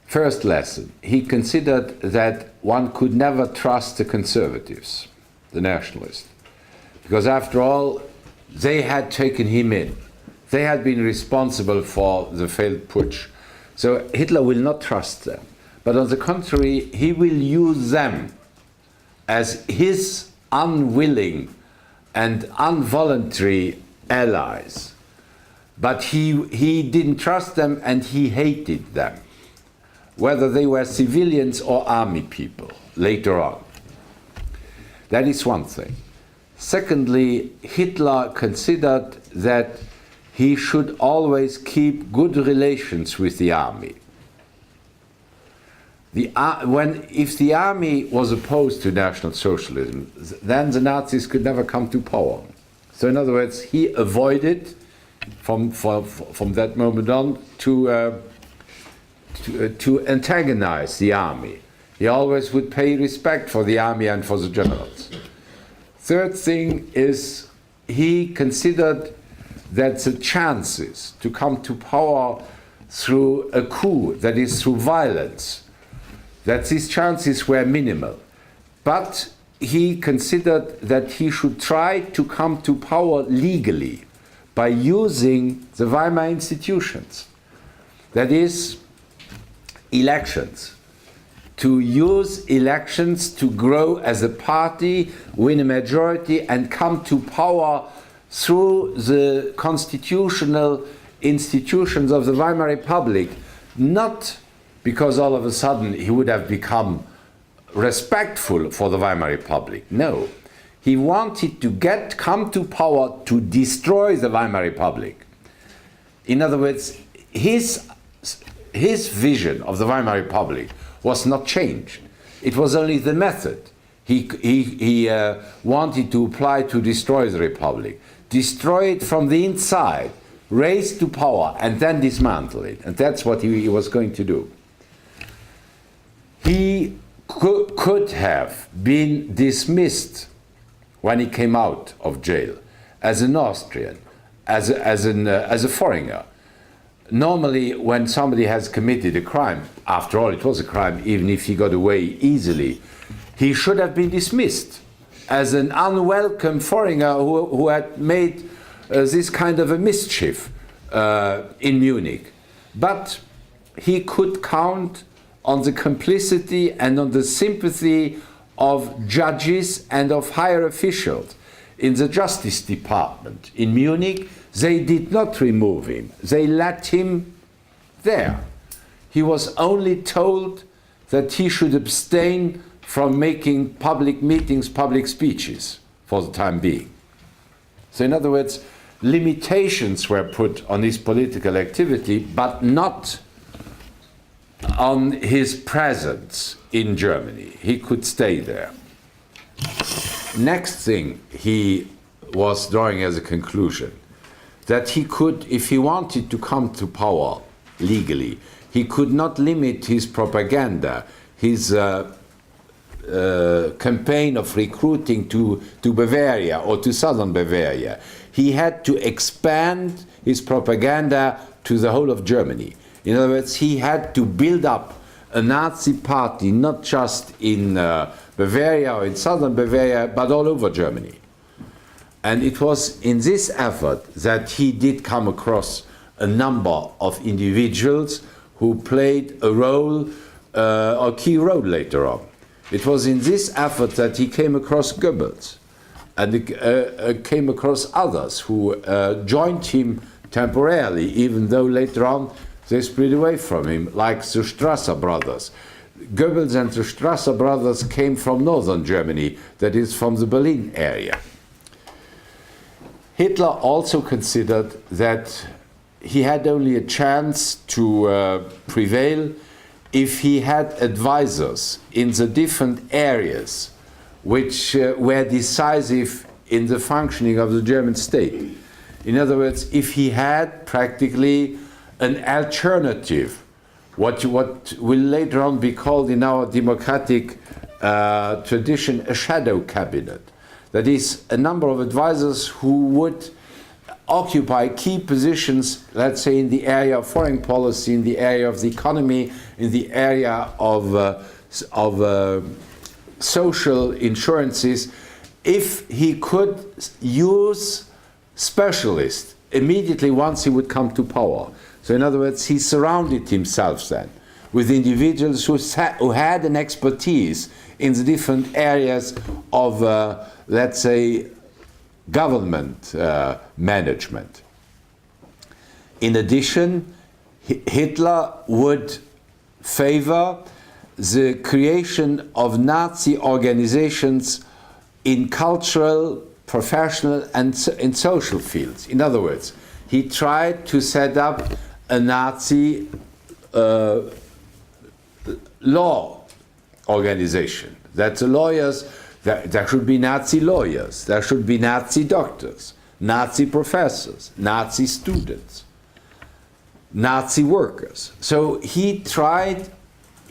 First lesson, he considered that one could never trust the conservatives, the nationalists, because after all, they had taken him in. They had been responsible for the failed putsch. So Hitler will not trust them, but on the contrary, he will use them as his unwilling and involuntary allies. But he didn't trust them and he hated them, whether they were civilians or army people, later on. That is one thing. Secondly, Hitler considered that he should always keep good relations with the army. If the army was opposed to National Socialism, then the Nazis could never come to power. So in other words, he avoided from that moment on to antagonize the army. He always would pay respect for the army and for the generals. Third thing is, he considered that the chances to come to power through a coup, that is through violence, that these chances were minimal. But he considered that he should try to come to power legally by using the Weimar institutions. That is, elections. To use elections to grow as a party, win a majority, and come to power through the constitutional institutions of the Weimar Republic, not because all of a sudden he would have become respectful for the Weimar Republic. No. He wanted to come to power to destroy the Weimar Republic. In other words, his vision of the Weimar Republic was not changed. It was only the method he wanted to apply to destroy the Republic. Destroy it from the inside, raise to power, and then dismantle it. And that's what he was going to do. He could have been dismissed when he came out of jail as an Austrian, as a foreigner. Normally, when somebody has committed a crime, after all, it was a crime, even if he got away easily, he should have been dismissed as an unwelcome foreigner who had made this kind of a mischief in Munich. But he could count on the complicity and on the sympathy of judges and of higher officials in the Justice Department. In Munich, they did not remove him. They let him there. He was only told that he should abstain from making public meetings, public speeches for the time being. So in other words, limitations were put on his political activity, but not on his presence in Germany. He could stay there. Next thing he was drawing as a conclusion, that he could, if he wanted to come to power legally, he could not limit his propaganda, his campaign of recruiting to Bavaria or to southern Bavaria. He had to expand his propaganda to the whole of Germany. In other words, he had to build up a Nazi party, not just in Bavaria or in southern Bavaria, but all over Germany. And it was in this effort that he did come across a number of individuals who played a role, a key role later on. It was in this effort that he came across Goebbels and came across others who joined him temporarily, even though later on they split away from him, like the Strasser brothers. Goebbels and the Strasser brothers came from northern Germany, that is from the Berlin area. Hitler also considered that he had only a chance to prevail if he had advisors in the different areas which were decisive in the functioning of the German state. In other words, if he had practically an alternative, what will later on be called in our democratic tradition a shadow cabinet. That is, a number of advisors who would occupy key positions, let's say in the area of foreign policy, in the area of the economy, in the area of social insurances, if he could use specialists immediately once he would come to power. So in other words, he surrounded himself then with individuals who had an expertise in the different areas of, let's say, government management. In addition, Hitler would favor the creation of Nazi organizations in cultural, professional, and in social fields. In other words, he tried to set up a Nazi law organization. That the lawyers, there should be Nazi lawyers, there should be Nazi doctors, Nazi professors, Nazi students, Nazi workers. So he tried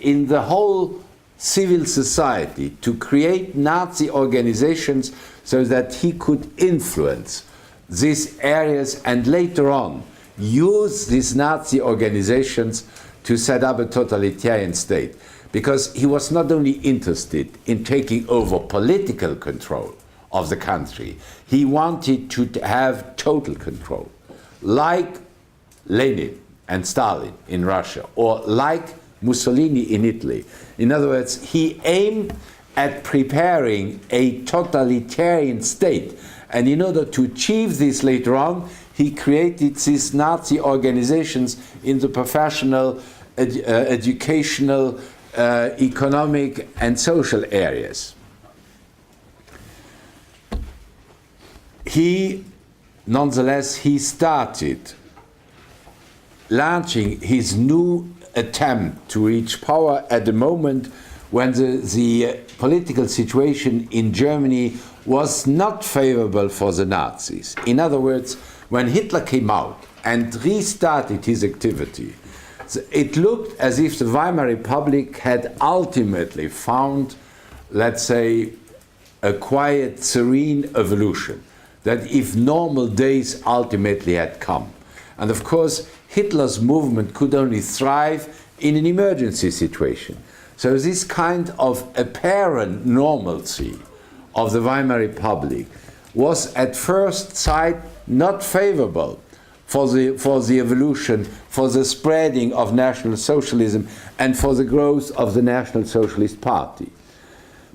in the whole civil society to create Nazi organizations so that he could influence these areas and later on use these Nazi organizations to set up a totalitarian state. Because he was not only interested in taking over political control of the country, he wanted to have total control, like Lenin and Stalin in Russia, or like Mussolini in Italy. In other words, he aimed at preparing a totalitarian state. And in order to achieve this later on, he created these Nazi organizations in the professional, educational, economic and social areas. Nonetheless, he started launching his new attempt to reach power at the moment when the political situation in Germany was not favorable for the Nazis. In other words, when Hitler came out and restarted his activity, it looked as if the Weimar Republic had ultimately found, let's say, a quiet, serene evolution, that if normal days ultimately had come. And of course, Hitler's movement could only thrive in an emergency situation. So this kind of apparent normalcy of the Weimar Republic was at first sight not favorable for the evolution, for the spreading of National Socialism, and for the growth of the National Socialist Party.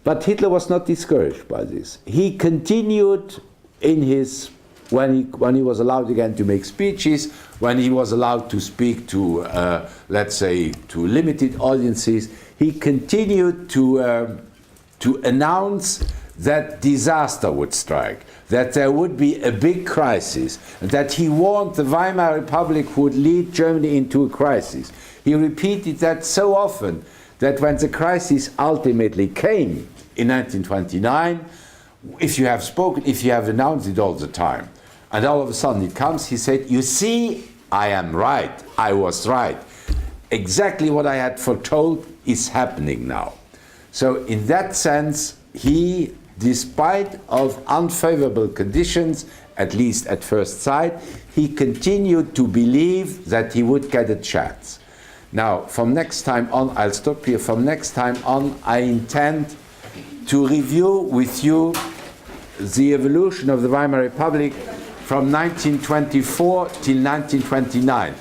But Hitler was not discouraged by this. He continued in his, when he was allowed again to make speeches, when he was allowed to speak to, let's say, to limited audiences, he continued to announce that disaster would strike, that there would be a big crisis, and that he warned the Weimar Republic would lead Germany into a crisis. He repeated that so often that when the crisis ultimately came in 1929, if you have announced it all the time, and all of a sudden it comes, he said, "You see, I am right, I was right. Exactly what I had foretold is happening now." So in that sense, he, despite of unfavorable conditions, at least at first sight, he continued to believe that he would get a chance. Now, from next time on, I'll stop here. From next time on, I intend to review with you the evolution of the Weimar Republic from 1924 till 1929.